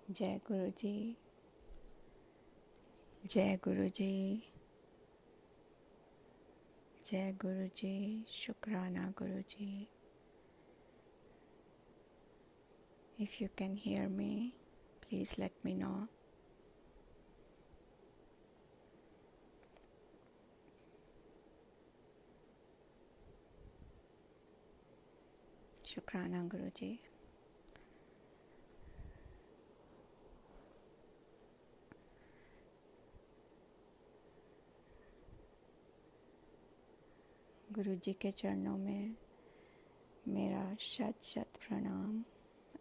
जय गुरु जी। जय गुरु जी। जय गुरु जी। शुक्राना Guru ji. If you can hear me, please let me know. शुक्राना गुरु जी। गुरु जी के चरणों में मेरा शत शत प्रणाम।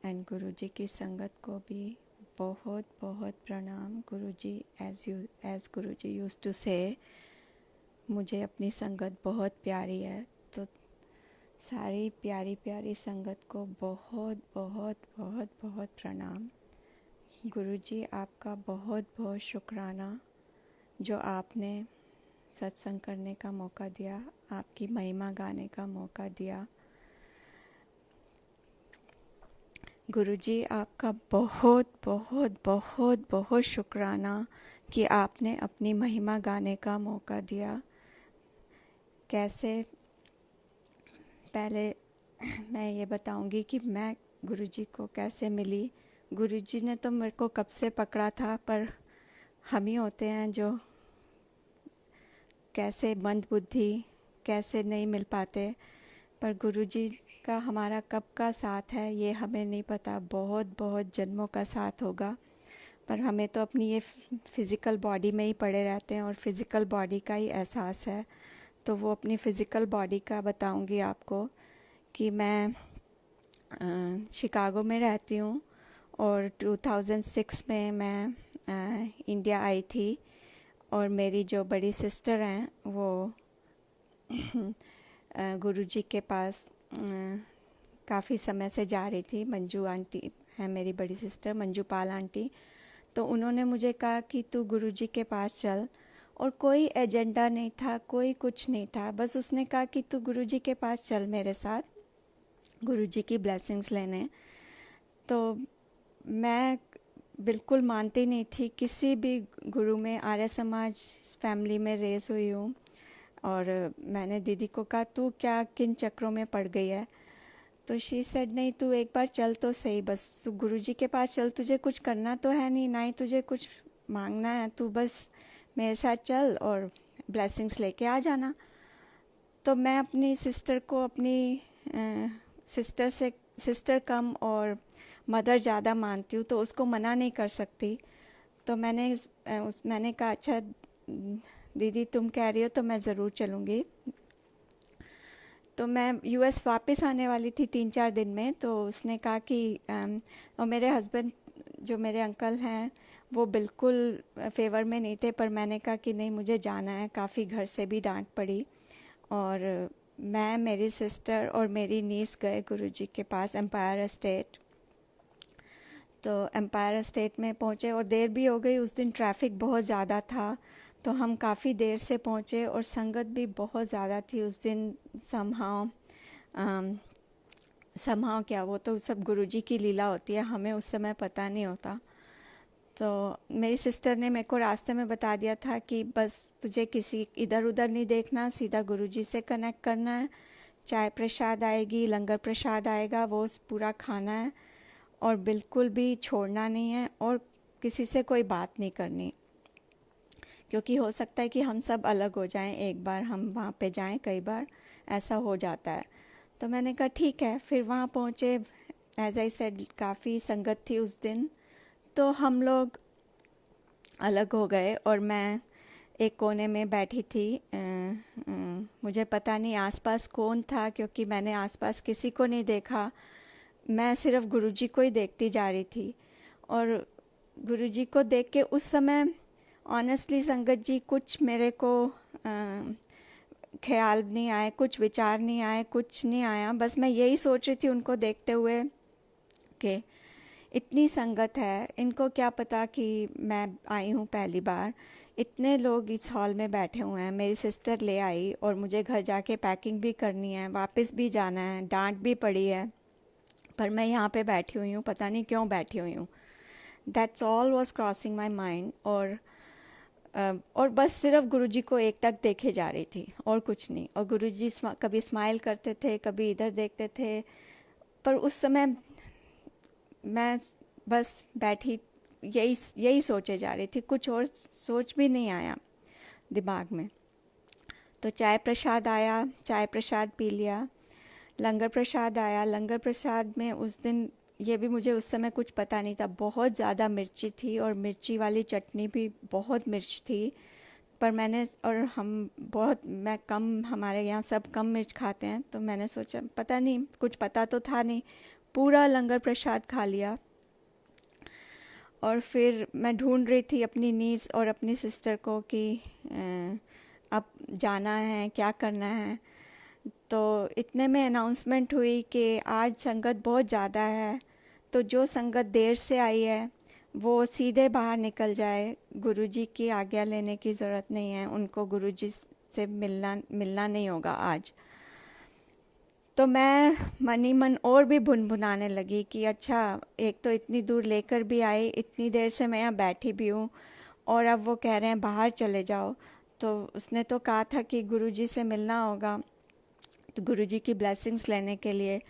एंड गुरु जी की संगत को भी बहुत बहुत प्रणाम। गुरु जी as Guru ji used to से, मुझे अपनी संगत बहुत प्यारी है, तो सारी प्यारी प्यारी संगत को बहुत बहुत बहुत बहुत प्रणाम। गुरु जी आपका बहुत बहुत शुक्राना जो आपने सत्संग करने का मौका दिया, आपकी महिमा गाने का मौका दिया। गुरु जी आपका बहुत बहुत बहुत बहुत शुक्राना कि आपने अपनी महिमा गाने का मौका दिया। कैसे, पहले मैं ये बताऊंगी कि मैं गुरु जी को कैसे मिली। गुरु जी ने तो मेरे को कब से पकड़ा था, पर हम ही होते हैं जो कैसे मंद बुद्धि, कैसे नहीं मिल पाते। पर गुरु जी का हमारा कब का साथ है ये हमें नहीं पता। बहुत बहुत जन्मों का साथ होगा, पर हमें तो अपनी ये फिज़िकल बॉडी में ही पड़े रहते हैं और फिज़िकल बॉडी का ही एहसास है। तो वो अपनी फ़िज़िकल बॉडी का बताऊंगी आपको कि मैं शिकागो में रहती हूँ और 2006 में मैं इंडिया आई थी। और मेरी जो बड़ी सिस्टर हैं वो गुरुजी के पास काफ़ी समय से जा रही थी। मंजू आंटी है मेरी बड़ी सिस्टर, मंजू पाल आंटी। तो उन्होंने मुझे कहा कि तू गुरुजी के पास चल, और कोई एजेंडा नहीं था, कोई कुछ नहीं था, बस उसने कहा कि तू गुरुजी के पास चल मेरे साथ गुरुजी की ब्लेसिंग्स लेने। तो मैं बिल्कुल मानती नहीं थी किसी भी गुरु में। आर्य समाज फैमिली में रेज हुई हूँ, और मैंने दीदी को कहा तू क्या किन चक्रों में पड़ गई है। तो शी सेड नहीं, तू एक बार चल तो सही, बस तू गुरुजी के पास चल, तुझे कुछ करना तो है नहीं, ना ही तुझे कुछ मांगना है, तू बस मेरे साथ चल और ब्लेसिंग्स लेके आ जाना। तो मैं अपनी सिस्टर को अपनी सिस्टर कम और मदर ज़्यादा मानती हूँ, तो उसको मना नहीं कर सकती। तो मैंने कहा अच्छा दीदी तुम कह रही हो तो मैं ज़रूर चलूँगी। तो मैं यूएस वापस आने वाली थी 3-4 दिन में। तो उसने कहा कि और मेरे हस्बैंड जो मेरे अंकल हैं वो बिल्कुल फेवर में नहीं थे, पर मैंने कहा कि नहीं मुझे जाना है। काफ़ी घर से भी डांट पड़ी, और मैं, मेरी सिस्टर और मेरी नीस गए गुरुजी के पास एम्पायर एस्टेट। तो एम्पायर एस्टेट में पहुँचे और देर भी हो गई। उस दिन ट्रैफिक बहुत ज़्यादा था, तो हम काफ़ी देर से पहुँचे और संगत भी बहुत ज़्यादा थी उस दिन। समहाउ क्या, वो तो सब गुरुजी की लीला होती है, हमें उस समय पता नहीं होता। तो मेरी सिस्टर ने मेरे को रास्ते में बता दिया था कि बस तुझे किसी इधर उधर नहीं देखना, सीधा गुरुजी से कनेक्ट करना है। चाय प्रसाद आएगी, लंगर प्रसाद आएगा, वो पूरा खाना है और बिल्कुल भी छोड़ना नहीं है, और किसी से कोई बात नहीं करनी, क्योंकि हो सकता है कि हम सब अलग हो जाएं एक बार हम वहाँ पे जाएं। कई बार ऐसा हो जाता है। तो मैंने कहा ठीक है। फिर वहाँ पहुँचे, एज आई सेड काफ़ी संगत थी उस दिन, तो हम लोग अलग हो गए और मैं एक कोने में बैठी थी। मुझे पता नहीं आसपास कौन था, क्योंकि मैंने आसपास किसी को नहीं देखा। मैं सिर्फ गुरुजी को ही देखती जा रही थी, और गुरुजी को देख के उस समय ऑनेस्टली संगत जी कुछ मेरे को ख्याल नहीं आए, कुछ विचार नहीं आए, कुछ नहीं आया। बस मैं यही सोच रही थी उनको देखते हुए कि इतनी संगत है, इनको क्या पता कि मैं आई हूँ पहली बार। इतने लोग इस हॉल में बैठे हुए हैं। मेरी सिस्टर ले आई और मुझे घर जाके पैकिंग भी करनी है, वापस भी जाना है, डांट भी पड़ी है, पर मैं यहाँ पे बैठी हुई हूँ, पता नहीं क्यों बैठी हुई हूँ। That's all was crossing my mind. और बस सिर्फ गुरुजी को एकटक देखे जा रही थी और कुछ नहीं। और गुरुजी कभी स्माइल करते थे, कभी इधर देखते थे, पर उस समय मैं बस बैठी यही यही सोचे जा रही थी, कुछ और सोच भी नहीं आया दिमाग में। तो चाय प्रसाद आया, चाय प्रसाद पी लिया। लंगर प्रसाद आया, लंगर प्रसाद में उस दिन ये भी मुझे उस समय कुछ पता नहीं था, बहुत ज़्यादा मिर्ची थी और मिर्ची वाली चटनी भी बहुत मिर्च थी। पर मैं कम, हमारे यहाँ सब कम मिर्च खाते हैं, तो मैंने सोचा पता नहीं, कुछ पता तो था नहीं, पूरा लंगर प्रसाद खा लिया। और फिर मैं ढूंढ रही थी अपनी नीस और अपनी सिस्टर को कि अब जाना है, क्या करना है। तो इतने में अनाउंसमेंट हुई कि आज संगत बहुत ज़्यादा है, तो जो संगत देर से आई है वो सीधे बाहर निकल जाए, गुरुजी की आज्ञा लेने की ज़रूरत नहीं है, उनको गुरुजी से मिलना नहीं होगा आज। तो मैं मन ही मन और भी भुनभुनाने लगी कि अच्छा, एक तो इतनी दूर लेकर भी आई, इतनी देर से मैं यहाँ बैठी भी हूँ, और अब वो कह रहे हैं बाहर चले जाओ। तो उसने तो कहा था कि गुरुजी से मिलना होगा, तो गुरुजी की ब्लेसिंग्स लेने के लिए।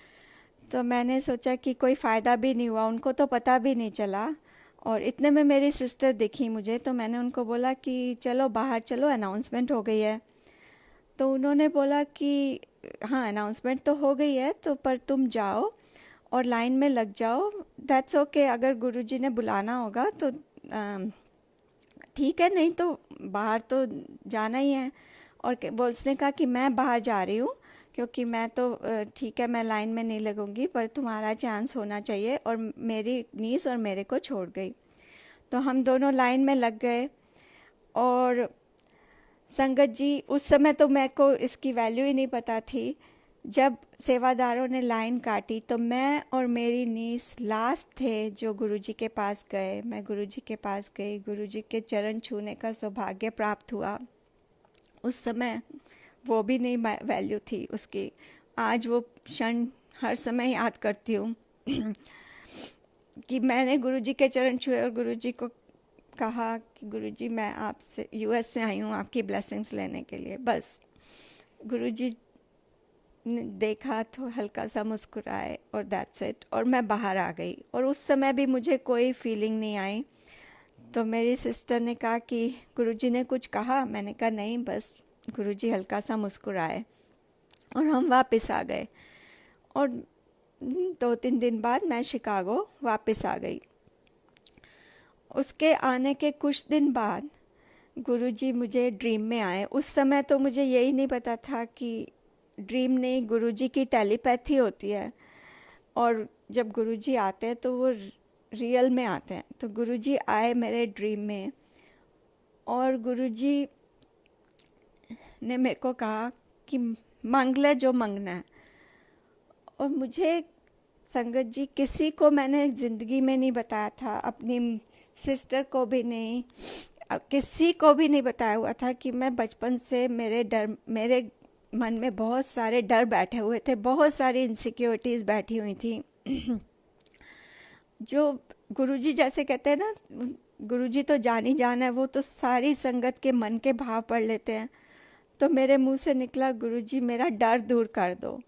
तो मैंने सोचा कि कोई फ़ायदा भी नहीं हुआ, उनको तो पता भी नहीं चला। और इतने में मेरी सिस्टर दिखी मुझे, तो मैंने उनको बोला कि चलो बाहर चलो, अनाउंसमेंट हो गई है। तो उन्होंने बोला कि हाँ, अनाउंसमेंट तो हो गई है, तो पर तुम जाओ और लाइन में लग जाओ, दैट्स ओके, अगर गुरुजी ने बुलाना होगा तो ठीक है, नहीं तो बाहर तो जाना ही है। और वो उसने कहा कि मैं बाहर जा रही हूँ, क्योंकि मैं तो ठीक है, मैं लाइन में नहीं लगूंगी, पर तुम्हारा चांस होना चाहिए। और मेरी नीस और मेरे को छोड़ गई। तो हम दोनों लाइन में लग गए। और संगत जी, उस समय तो मेरे को इसकी वैल्यू ही नहीं पता थी। जब सेवादारों ने लाइन काटी तो मैं और मेरी नीस लास्ट थे जो गुरुजी के पास गए। मैं गुरुजी के पास गई, गुरुजी के चरण छूने का सौभाग्य प्राप्त हुआ। उस समय वो भी नहीं वैल्यू थी उसकी। आज वो क्षण हर समय याद करती हूँ कि मैंने गुरुजी के चरण छुए और गुरुजी को कहा कि गुरुजी, मैं आपसे यूएस से आई हूँ आपकी ब्लेसिंग्स लेने के लिए। बस गुरुजी ने देखा तो हल्का सा मुस्कुराए और दैट्स इट, और मैं बाहर आ गई। और उस समय भी मुझे कोई फीलिंग नहीं आई। तो मेरी सिस्टर ने कहा कि गुरुजी ने कुछ कहा? मैंने कहा नहीं, बस गुरुजी हल्का सा मुस्कुराए और हम वापस आ गए। और 2-3 दिन बाद मैं शिकागो वापस आ गई। उसके आने के कुछ दिन बाद गुरुजी मुझे ड्रीम में आए। उस समय तो मुझे यही नहीं पता था कि ड्रीम नहीं, गुरुजी की टेलीपैथी होती है। और जब गुरुजी आते हैं तो वो रियल में आते हैं। तो गुरुजी आए मेरे ड्रीम में और गुरुजी ने मेरे को कहा कि मांग ले जो मांगना है। और मुझे संगत जी, किसी को मैंने ज़िंदगी में नहीं बताया था, अपनी सिस्टर को भी नहीं, किसी को भी नहीं बताया हुआ था कि मैं बचपन से मेरे मन में बहुत सारे डर बैठे हुए थे, बहुत सारी इनसिक्योरिटीज़ बैठी हुई थी। जो गुरुजी जैसे कहते हैं ना, गुरुजी तो जान ही जान है, वो तो सारी संगत के मन के भाव पढ़ लेते हैं। तो मेरे मुंह से निकला, गुरुजी मेरा डर दूर कर दो।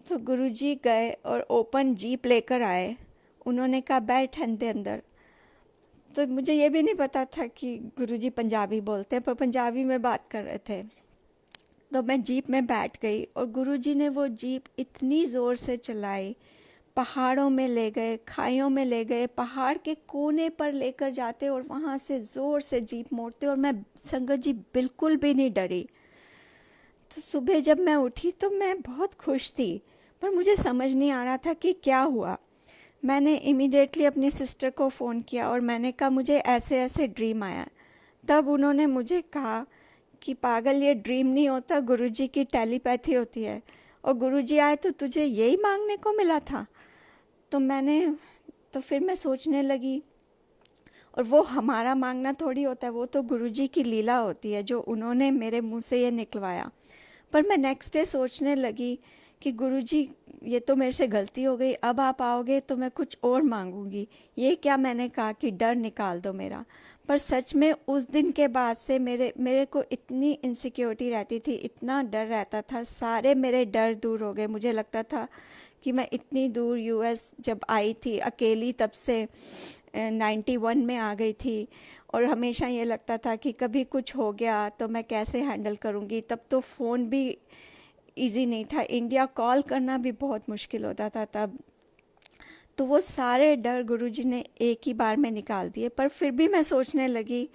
तो गुरुजी गए और ओपन जीप लेकर आए। उन्होंने कहा बैठ अंदर। तो मुझे ये भी नहीं पता था कि गुरुजी पंजाबी बोलते हैं, पर पंजाबी में बात कर रहे थे। तो मैं जीप में बैठ गई और गुरुजी ने वो जीप इतनी ज़ोर से चलाई, पहाड़ों में ले गए, खाइयों में ले गए, पहाड़ के कोने पर लेकर जाते और वहाँ से ज़ोर से जीप मोड़ते। और मैं संगत जी बिल्कुल भी नहीं डरी। तो सुबह जब मैं उठी तो मैं बहुत खुश थी, पर मुझे समझ नहीं आ रहा था कि क्या हुआ। मैंने इमीडिएटली अपनी सिस्टर को फ़ोन किया और मैंने कहा मुझे ऐसे ऐसे ड्रीम आया। तब उन्होंने मुझे कहा कि पागल, ये ड्रीम नहीं होता, गुरुजी की टेलीपैथी होती है। और गुरुजी आए तो तुझे यही मांगने को मिला था। तो फिर मैं सोचने लगी, और वो हमारा मांगना थोड़ी होता है, वो तो गुरुजी की लीला होती है जो उन्होंने मेरे मुंह से ये निकलवाया। पर मैं नेक्स्ट डे सोचने लगी कि गुरुजी ये तो मेरे से गलती हो गई, अब आप आओगे तो मैं कुछ और मांगूंगी, ये क्या मैंने कहा कि डर निकाल दो मेरा। पर सच में उस दिन के बाद से मेरे मेरे को इतनी इनसिक्योरिटी रहती थी, इतना डर रहता था, सारे मेरे डर दूर हो गए। मुझे लगता था कि मैं इतनी दूर यूएस जब आई थी अकेली, तब से 91 में आ गई थी, और हमेशा ये लगता था कि कभी कुछ हो गया तो मैं कैसे हैंडल करूँगी। तब तो फ़ोन भी इजी नहीं था, इंडिया कॉल करना भी बहुत मुश्किल होता था तब। तो वो सारे डर गुरुजी ने एक ही बार में निकाल दिए। पर फिर भी मैं सोचने लगी,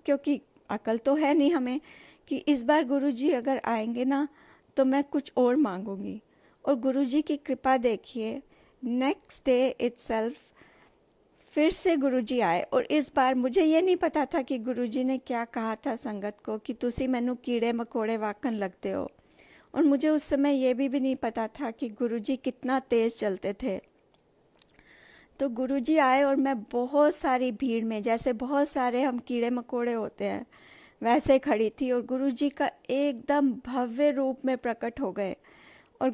क्योंकि अकल तो है नहीं हमें, कि इस बार गुरुजी अगर आएंगे ना तो मैं कुछ और मांगूंगी। और गुरुजी की कृपा देखिए, नेक्स्ट डे इटसेल्फ फिर से गुरुजी आए। और इस बार मुझे ये नहीं पता था कि गुरुजी ने क्या कहा था संगत को कि तुसी मैनू कीड़े मकोड़े वाकन लगते हो। और मुझे उस समय ये भी नहीं पता था कि गुरुजी कितना तेज़ चलते थे। तो गुरुजी आए और मैं बहुत सारी भीड़ में, जैसे बहुत सारे हम कीड़े मकोड़े होते हैं वैसे खड़ी थी, और गुरुजी का एकदम भव्य रूप में प्रकट हो गए। और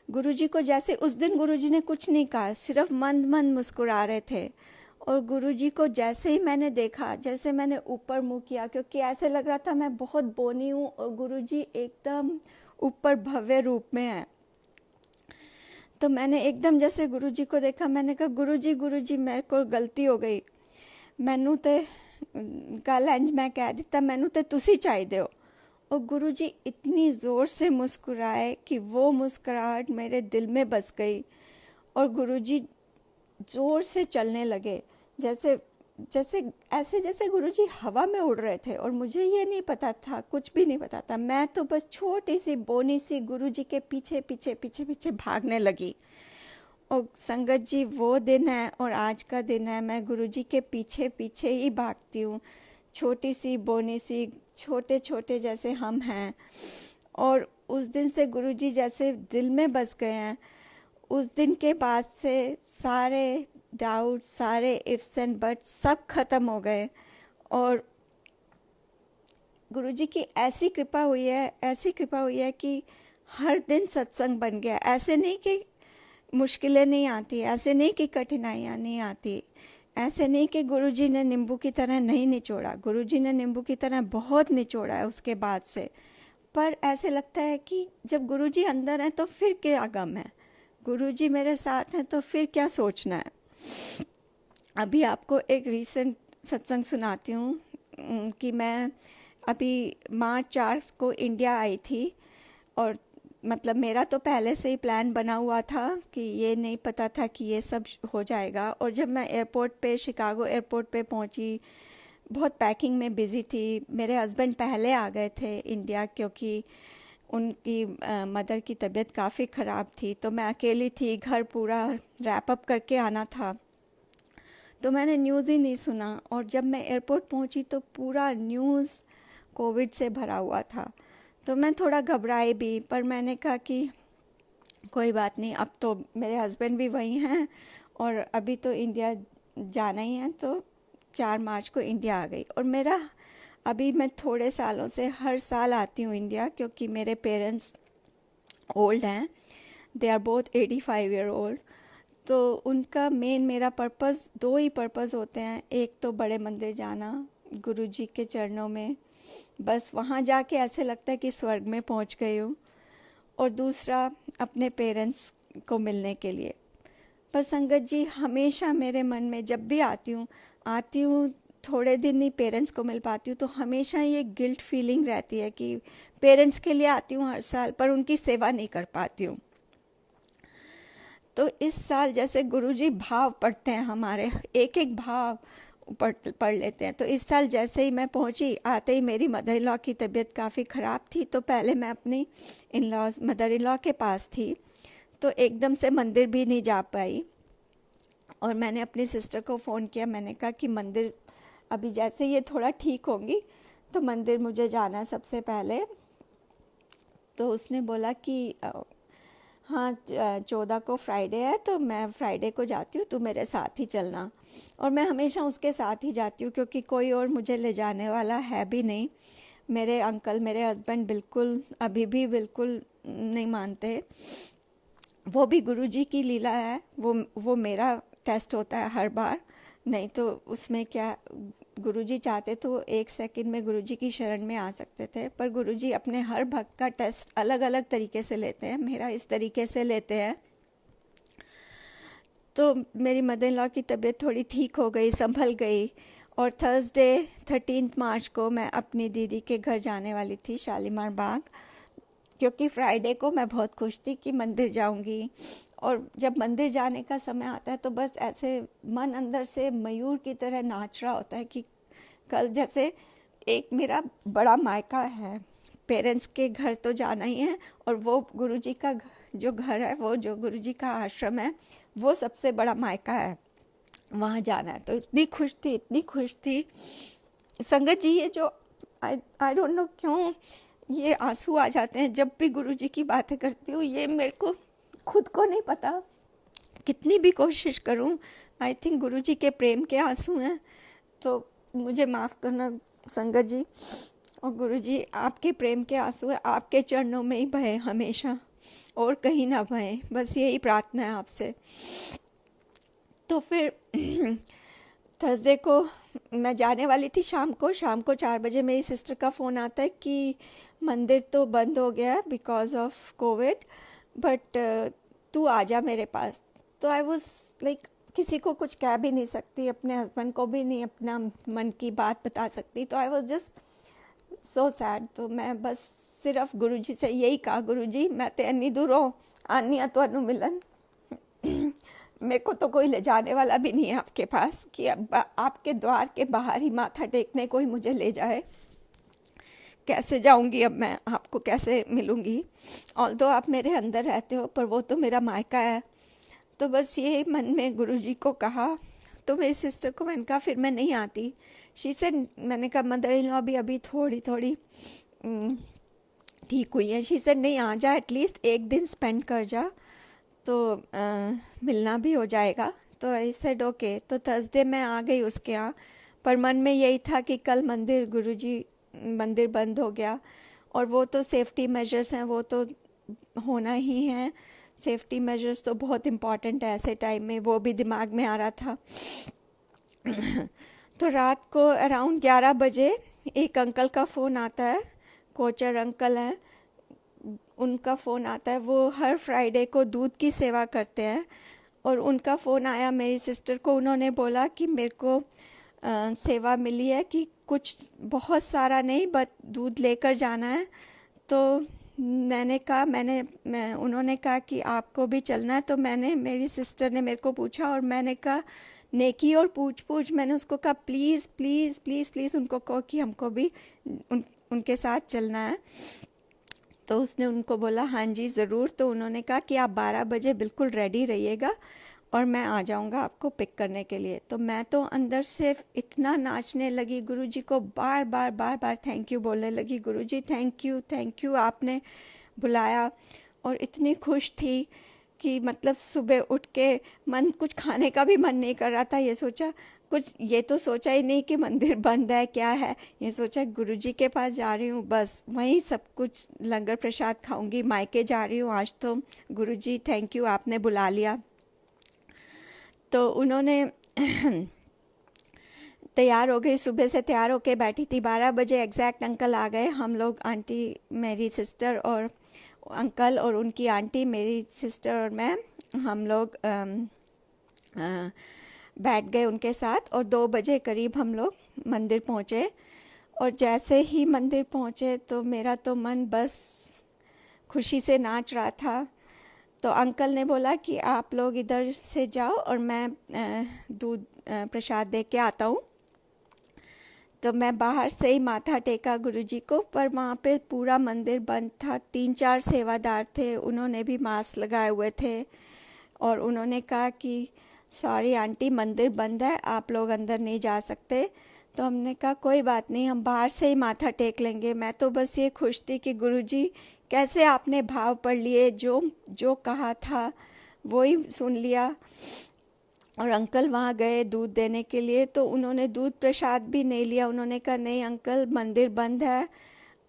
गुरुजी को जैसे उस दिन गुरुजी ने कुछ नहीं कहा, सिर्फ मंद मंद मुस्कुरा रहे थे। और गुरुजी को जैसे ही मैंने देखा, जैसे मैंने ऊपर मुंह किया, क्योंकि ऐसे लग रहा था मैं बहुत बोनी हूँ और गुरुजी एकदम ऊपर भव्य रूप में है। तो मैंने एकदम जैसे गुरुजी को देखा, मैंने कहा गुरुजी मेरे को गलती हो गई, मैनू ते कल इंज मैं कह दिता, मैनू ते तुसी चाहिए हो। और गुरुजी इतनी ज़ोर से मुस्कुराए कि वो मुस्कुराहट मेरे दिल में बस गई। और गुरुजी ज़ोर से चलने लगे, जैसे जैसे ऐसे जैसे गुरुजी हवा में उड़ रहे थे। और मुझे ये नहीं पता था, कुछ भी नहीं पता था, मैं तो बस छोटी सी बोनी सी गुरुजी के पीछे पीछे पीछे पीछे भागने लगी। और संगत जी, वो दिन है और आज का दिन है, मैं गुरुजी के पीछे पीछे ही भागती हूँ, छोटी सी बोनी सी, छोटे छोटे जैसे हम हैं। और उस दिन से गुरुजी जैसे दिल में बस गए हैं। उस दिन के बाद से सारे डाउट, सारे इफ्स एंड बट्स सब खत्म हो गए। और गुरुजी की ऐसी कृपा हुई है कि हर दिन सत्संग बन गया। ऐसे नहीं कि मुश्किलें नहीं आती, ऐसे नहीं कि कठिनाइयाँ नहीं आती, ऐसे नहीं कि गुरुजी ने नींबू की तरह नहीं निचोड़ा। गुरुजी ने नींबू की तरह बहुत निचोड़ा है उसके बाद से। पर ऐसे लगता है कि जब गुरुजी अंदर हैं तो फिर क्या गम है, गुरुजी मेरे साथ हैं तो फिर क्या सोचना है। अभी आपको एक रीसेंट सत्संग सुनाती हूँ कि मैं अभी मार्च 4 को इंडिया आई थी। और मतलब मेरा तो पहले से ही प्लान बना हुआ था कि ये नहीं पता था कि ये सब हो जाएगा। और जब मैं एयरपोर्ट पे, शिकागो एयरपोर्ट पे पहुंची, बहुत पैकिंग में बिज़ी थी। मेरे हस्बैंड पहले आ गए थे इंडिया, क्योंकि उनकी मदर की तबीयत काफ़ी ख़राब थी। तो मैं अकेली थी, घर पूरा रैप अप करके आना था, तो मैंने न्यूज़ ही नहीं सुना। और जब मैं एयरपोर्ट पहुंची तो पूरा न्यूज़ कोविड से भरा हुआ था। तो मैं थोड़ा घबराई भी, पर मैंने कहा कि कोई बात नहीं, अब तो मेरे हस्बैंड भी वहीं हैं और अभी तो इंडिया जाना ही है। तो 4 मार्च को इंडिया आ गई। और मेरा अभी मैं थोड़े सालों से हर साल आती हूँ इंडिया, क्योंकि मेरे पेरेंट्स ओल्ड हैं, they are both 85 year old. तो उनका मेरा पर्पज़, 2 ही पर्पज़ होते हैं। एक तो बड़े मंदिर जाना, गुरुजी के चरणों में, बस वहाँ जाके ऐसे लगता है कि स्वर्ग में पहुँच गई हूँ। और दूसरा अपने पेरेंट्स को मिलने के लिए। पर संगत जी, हमेशा मेरे मन में जब भी आती हूँ थोड़े दिन ही पेरेंट्स को मिल पाती हूँ, तो हमेशा ये गिल्ट फीलिंग रहती है कि पेरेंट्स के लिए आती हूँ हर साल, पर उनकी सेवा नहीं कर पाती हूँ। तो इस साल जैसे गुरुजी भाव पढ़ते हैं हमारे, एक एक भाव पढ़ लेते हैं। तो इस साल जैसे ही मैं पहुंची, आते ही मेरी मदर इन लॉ की तबीयत काफ़ी ख़राब थी। तो पहले मैं अपनी मदर इन लॉ के पास थी, तो एकदम से मंदिर भी नहीं जा पाई। और मैंने अपनी सिस्टर को फ़ोन किया, मैंने कहा कि मंदिर अभी जैसे ये थोड़ा ठीक होंगी तो मंदिर मुझे जाना है सबसे पहले। तो उसने बोला कि हाँ, 14 को फ्राइडे है तो मैं फ्राइडे को जाती हूँ, तू मेरे साथ ही चलना। और मैं हमेशा उसके साथ ही जाती हूँ, क्योंकि कोई और मुझे ले जाने वाला है भी नहीं। मेरे अंकल, मेरे हस्बैंड बिल्कुल अभी भी बिल्कुल नहीं मानते। वो भी गुरुजी की लीला है, वो मेरा टेस्ट होता है हर बार। नहीं तो उसमें क्या, गुरुजी चाहते तो 1 सेकंड में गुरुजी की शरण में आ सकते थे, पर गुरुजी अपने हर भक्त का टेस्ट अलग अलग तरीके से लेते हैं। मेरा इस तरीके से लेते हैं। तो मेरी मदर इन लॉ की तबीयत थोड़ी ठीक हो गई, संभल गई, और थर्सडे 13 मार्च को मैं अपनी दीदी के घर जाने वाली थी, शालीमार बाग, क्योंकि फ्राइडे को मैं बहुत खुश थी कि मंदिर जाऊंगी। और जब मंदिर जाने का समय आता है तो बस ऐसे मन अंदर से मयूर की तरह नाच रहा होता है कि कल जैसे एक मेरा बड़ा मायका है, पेरेंट्स के घर तो जाना ही है, और वो गुरुजी का जो घर है, वो जो गुरुजी का आश्रम है, वो सबसे बड़ा मायका है, वहाँ जाना है। तो इतनी खुश थी, इतनी खुश थी संगत जी। ये जो आई डोंट नो क्यों ये आंसू आ जाते हैं जब भी गुरुजी की बातें करती हूँ। ये मेरे को खुद को नहीं पता, कितनी भी कोशिश करूँ, आई थिंक गुरुजी के प्रेम के आंसू हैं। तो मुझे माफ़ करना संगत जी, और गुरुजी आपके प्रेम के आंसू है, आपके चरणों में ही बहे हमेशा, और कहीं ना बहे, बस यही प्रार्थना है आपसे। तो फिर थर्सडे को मैं जाने वाली थी, शाम को 4 बजे मेरी सिस्टर का फ़ोन आता है कि मंदिर तो बंद हो गया बिकॉज ऑफ कोविड, बट तू आ जा मेरे पास। तो आई वॉज लाइक, किसी को कुछ कह भी नहीं सकती, अपने हस्बैंड को भी नहीं अपना मन की बात बता सकती। तो I was just so sad. तो मैं बस सिर्फ गुरुजी से यही कहा, गुरुजी मैं तो इन्नी दूरों आनी आ तुहानू मिलन, मेरे को तो कोई ले जाने वाला भी नहीं है आपके पास कि अब आपके द्वार के बाहर ही माथा टेकने कोई मुझे ले जाए। कैसे जाऊंगी अब मैं, आपको कैसे मिलूंगी? ऑल्दो आप मेरे अंदर रहते हो, पर वो तो मेरा मायका है। तो बस ये मन में गुरुजी को कहा। तो मेरी सिस्टर को मैंने कहा फिर मैं नहीं आती। शी से मैंने कहा मदर इन लॉ भी अभी थोड़ी थोड़ी ठीक हुई है। शी से नहीं, आ जा, एटलीस्ट एक दिन स्पेंड कर जा, तो मिलना भी हो जाएगा। तो आई सेड ओके। तो थर्सडे मैं आ गई उसके यहाँ, पर मन में यही था कि कल गुरुजी मंदिर बंद हो गया, और वो तो सेफ्टी मेजर्स हैं, वो तो होना ही है। सेफ्टी मेजर्स तो बहुत इम्पॉर्टेंट है ऐसे टाइम में, वो भी दिमाग में आ रहा था। तो रात को अराउंड 11 बजे एक अंकल का फ़ोन आता है, कोचर अंकल हैं, उनका फ़ोन आता है। वो हर फ्राइडे को दूध की सेवा करते हैं, और उनका फ़ोन आया मेरी सिस्टर को। उन्होंने बोला कि मेरे को सेवा मिली है कि कुछ बहुत सारा नहीं, बट दूध लेकर जाना है। तो मैंने कहा उन्होंने कहा कि आपको भी चलना है। तो मेरी सिस्टर ने मेरे को पूछा, और मैंने कहा नेकी और पूछ मैंने उसको कहा प्लीज़ प्लीज़ प्लीज़ प्लीज़ उनको कहो कि हमको भी उनके साथ चलना है। तो उसने उनको बोला हाँ जी ज़रूर। तो उन्होंने कहा कि आप 12 बजे बिल्कुल रेडी रहिएगा, और मैं आ जाऊंगा आपको पिक करने के लिए। तो मैं तो अंदर से इतना नाचने लगी, गुरुजी को बार बार थैंक यू बोलने लगी, गुरुजी थैंक यू आपने बुलाया। और इतनी खुश थी कि मतलब सुबह उठ के कुछ खाने का भी मन नहीं कर रहा था। ये तो सोचा ही नहीं कि मंदिर बंद है क्या है, ये सोचा गुरुजी के पास जा रही हूँ, बस वहीं सब कुछ लंगर प्रसाद खाऊंगी, मायके जा रही हूँ आज। तो गुरुजी थैंक यू आपने बुला लिया। तो उन्होंने तैयार हो गई, सुबह से तैयार होके बैठी थी। 12 बजे एग्जैक्ट अंकल आ गए। हम लोग, आंटी मेरी सिस्टर और अंकल और उनकी आंटी, मेरी सिस्टर और मैं, हम लोग बैठ गए उनके साथ, और 2 बजे करीब हम लोग मंदिर पहुँचे। और जैसे ही मंदिर पहुँचे तो मेरा तो मन बस खुशी से नाच रहा था। तो अंकल ने बोला कि आप लोग इधर से जाओ और मैं दूध प्रसाद दे के आता हूँ। तो मैं बाहर से ही माथा टेका गुरुजी को, पर वहाँ पे पूरा मंदिर बंद था। 3-4 सेवादार थे, उन्होंने भी मास्क लगाए हुए थे, और उन्होंने कहा कि सॉरी आंटी मंदिर बंद है, आप लोग अंदर नहीं जा सकते। तो हमने कहा कोई बात नहीं, हम बाहर से ही माथा टेक लेंगे। मैं तो बस ये खुश थी कि गुरुजी कैसे आपने भाव पढ़ लिए, जो कहा था वो ही सुन लिया। और अंकल वहाँ गए दूध देने के लिए, तो उन्होंने दूध प्रसाद भी नहीं लिया। उन्होंने कहा नहीं अंकल मंदिर बंद है,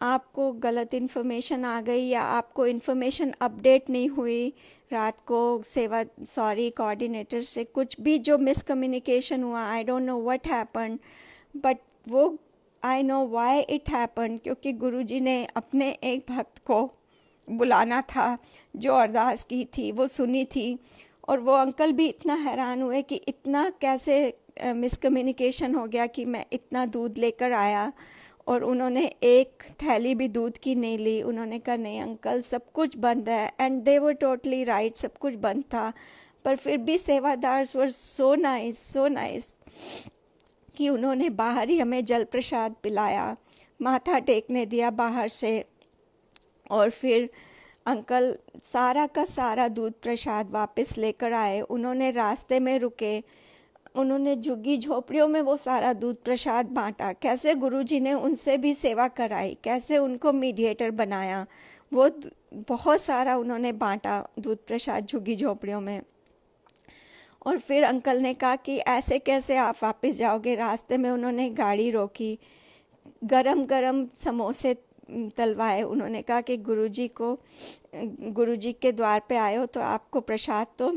आपको गलत इन्फॉर्मेशन आ गई या आपको इन्फॉर्मेशन अपडेट नहीं हुई रात को सेवा सॉरी कोऑर्डिनेटर से कुछ भी जो मिसकम्युनिकेशन हुआ, I don't know what happen, but वो I know why it happen, क्योंकि गुरुजी ने अपने एक भक्त को बुलाना था, जो अरदास की थी वो सुनी थी। और वो अंकल भी इतना हैरान हुए कि इतना कैसे मिसकम्युनिकेशन हो गया कि मैं इतना दूध लेकर आया और उन्होंने एक थैली भी दूध की नहीं ली। उन्होंने कहा नहीं अंकल सब कुछ बंद है, and they were totally right, सब कुछ बंद था। पर फिर भी सेवादार वर सो नाइस कि उन्होंने बाहर ही हमें जल प्रसाद पिलाया, माथा टेकने दिया बाहर से। और फिर अंकल सारा का सारा दूध प्रसाद वापस लेकर आए। उन्होंने रास्ते में रुके, उन्होंने झुग्गी झोपड़ियों में वो सारा दूध प्रसाद बांटा। कैसे गुरुजी ने उनसे भी सेवा कराई, कैसे उनको मीडिएटर बनाया, वो बहुत सारा उन्होंने बांटा दूध प्रसाद झुग्गी झोपड़ियों में। और फिर अंकल ने कहा कि ऐसे कैसे आप वापस जाओगे। रास्ते में उन्होंने गाड़ी रोकी, गरम गरम समोसे तलवाए। उन्होंने कहा कि गुरुजी के द्वार पे आए हो तो आपको प्रसाद तो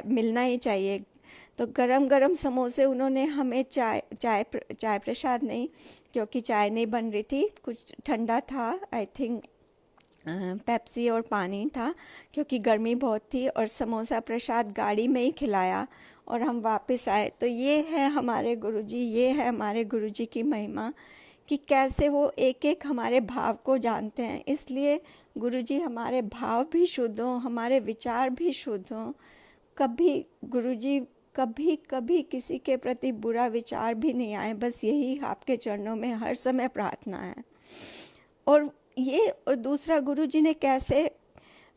मिलना ही चाहिए। तो गरम गरम समोसे उन्होंने हमें चाय प्रसाद नहीं, क्योंकि चाय नहीं बन रही थी, कुछ ठंडा था, आई थिंक पेप्सी और पानी था, क्योंकि गर्मी बहुत थी। और समोसा प्रसाद गाड़ी में ही खिलाया और हम वापस आए। तो ये है हमारे गुरुजी, ये है हमारे गुरुजी की महिमा कि कैसे वो एक एक हमारे भाव को जानते हैं। इसलिए गुरुजी हमारे भाव भी शुद्ध हों, हमारे विचार भी शुद्ध हों। कभी गुरुजी कभी किसी के प्रति बुरा विचार भी नहीं आए, बस यही आपके चरणों में हर समय प्रार्थना है। और दूसरा गुरुजी ने कैसे,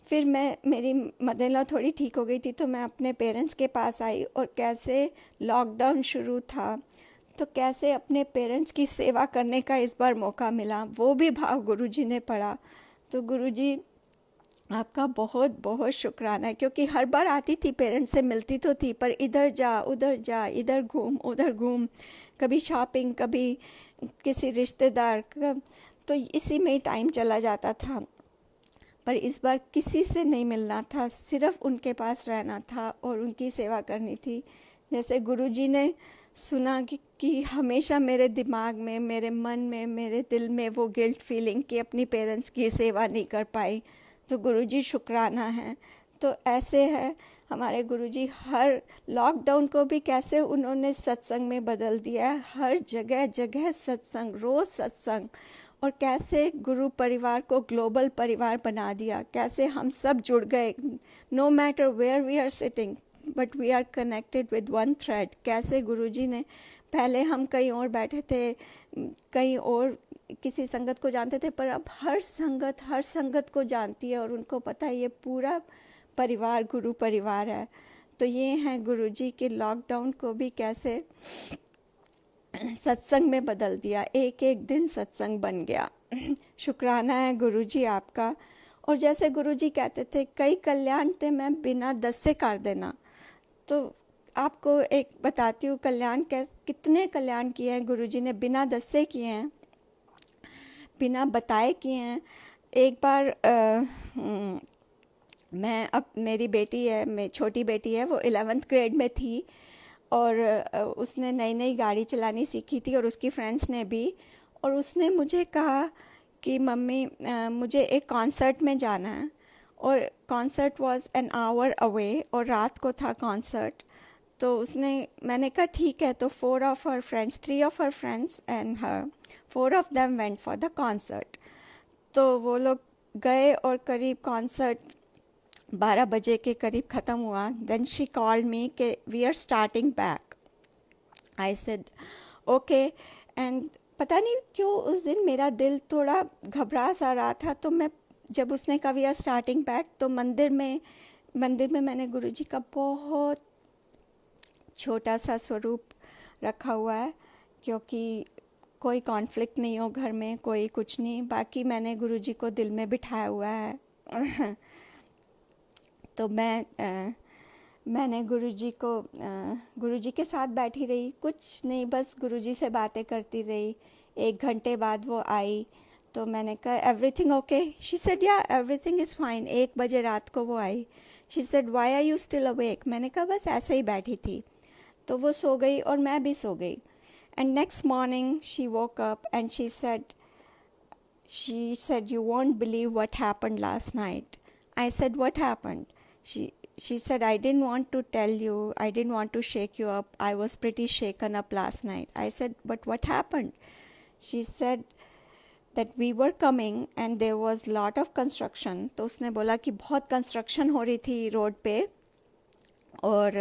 फिर मेरी मदर-इन-लॉ थोड़ी ठीक हो गई थी तो मैं अपने पेरेंट्स के पास आई, और कैसे लॉकडाउन शुरू था तो कैसे अपने पेरेंट्स की सेवा करने का इस बार मौका मिला, वो भी भाव गुरुजी ने पढ़ा। तो गुरुजी आपका बहुत बहुत शुक्राना है, क्योंकि हर बार आती थी पेरेंट्स से मिलती तो थी, पर इधर जा इधर घूम उधर घूम, कभी शॉपिंग कभी किसी रिश्तेदार का, तो इसी में ही टाइम चला जाता था। पर इस बार किसी से नहीं मिलना था, सिर्फ उनके पास रहना था और उनकी सेवा करनी थी। जैसे गुरुजी ने सुना कि हमेशा मेरे दिमाग में, मेरे मन में, मेरे दिल में वो गिल्ट फीलिंग कि अपनी पेरेंट्स की सेवा नहीं कर पाई, तो गुरुजी शुक्राना है। तो ऐसे है हमारे गुरुजी, हर लॉकडाउन को भी कैसे उन्होंने सत्संग में बदल दिया है, हर जगह जगह सत्संग, रोज़ सत्संग, और कैसे गुरु परिवार को ग्लोबल परिवार बना दिया, कैसे हम सब जुड़ गए, no matter where we are sitting but we are connected with one thread. कैसे गुरुजी ने, पहले हम कहीं और बैठे थे, कहीं और किसी संगत को जानते थे, पर अब हर संगत को जानती है और उनको पता है ये पूरा परिवार गुरु परिवार है। तो ये हैं गुरुजी के लॉकडाउन को भी कैसे सत्संग में बदल दिया, एक एक दिन सत्संग बन गया। शुक्राना है गुरुजी आपका। और जैसे गुरुजी कहते थे, कई कल्याण थे मैं बिना दस से कर देना, तो आपको एक बताती हूँ कल्याण कितने कल्याण किए हैं गुरुजी ने, बिना दस से किए हैं, बिना बताए किए हैं। एक बार मैं, अब मेरी बेटी है, मेरी छोटी बेटी है, वो 11th ग्रेड में थी और उसने नई गाड़ी चलानी सीखी थी और उसकी फ्रेंड्स ने भी, और उसने मुझे कहा कि मम्मी मुझे एक कॉन्सर्ट में जाना है, और concert was an hour away और रात को था कॉन्सर्ट। तो मैंने कहा ठीक है। तो 3 of her friends and her, 4 of them went for the concert। तो वो लोग गए और करीब कॉन्सर्ट 12 बजे के करीब ख़त्म हुआ। देन शी कॉल्ड मी कि we are starting back. I said okay. And पता नहीं क्यों उस दिन मेरा दिल थोड़ा घबरा सा रहा था, तो मैं जब उसने कहा वी आर स्टार्टिंग बैक, तो मंदिर में मैंने गुरुजी का बहुत छोटा सा स्वरूप रखा हुआ है, क्योंकि कोई कॉन्फ्लिक्ट नहीं हो घर में, कोई कुछ नहीं, बाकी मैंने गुरुजी को दिल में बिठाया हुआ है। तो मैंने गुरुजी के साथ बैठी रही, कुछ नहीं, बस गुरुजी से बातें करती रही। 1 घंटे बाद वो आई, तो मैंने कहा everything okay? She said yeah everything is fine. 1 बजे रात को वो आई। She said why are you still awake? मैंने कहा बस ऐसे ही बैठी थी। तो वो सो गई और मैं भी सो गई। And next morning she woke up and she said you won't believe what happened last night. I said what happened? She said I didn't want to tell you, I didn't want to shake you up, I was pretty shaken up last night. I said but what happened? She said that we were coming and there was lot of construction. तो उसने बोला कि बहुत construction हो रही थी road पे और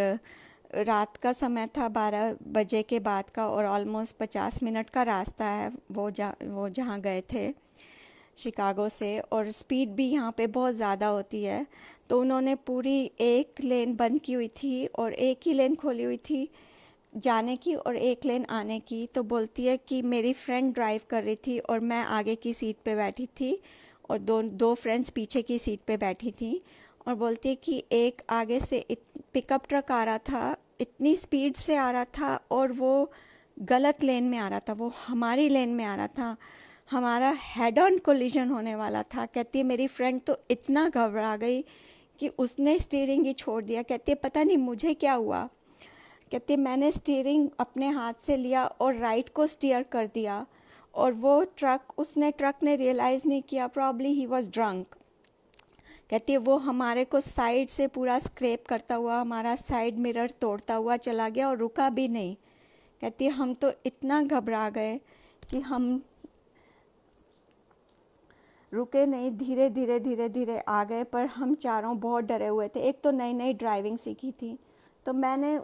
रात का समय था, 12 बजे के बाद का, और ऑलमोस्ट 50 मिनट का रास्ता है वो जहाँ गए थे शिकागो से, और स्पीड भी यहाँ पे बहुत ज़्यादा होती है। तो उन्होंने पूरी एक लेन बंद की हुई थी और एक ही लेन खोली हुई थी जाने की और एक लेन आने की। तो बोलती है कि मेरी फ्रेंड ड्राइव कर रही थी और मैं आगे की सीट पे बैठी थी और दो फ्रेंड्स पीछे की सीट पे बैठी थी। और बोलती है कि एक आगे से पिकअप ट्रक आ रहा था, इतनी स्पीड से आ रहा था और वो गलत लेन में आ रहा था, वो हमारी लेन में आ रहा था, हमारा हेड ऑन कोलिजन होने वाला था। कहती है मेरी फ्रेंड तो इतना घबरा गई कि उसने स्टीयरिंग ही छोड़ दिया। कहती है पता नहीं मुझे क्या हुआ। कहती है मैंने स्टीयरिंग अपने हाथ से लिया और राइट को स्टीयर कर दिया और वो ट्रक ने रियलाइज़ नहीं किया, प्रॉब्ली ही वॉज ड्रंक। कहती है वो हमारे को साइड से पूरा स्क्रैप करता हुआ, हमारा साइड मिरर तोड़ता हुआ चला गया और रुका भी नहीं। कहती है हम तो इतना घबरा गए कि हम रुके नहीं, धीरे धीरे आ गए, पर हम चारों बहुत डरे हुए थे। एक तो नई नई ड्राइविंग सीखी थी, तो मैंने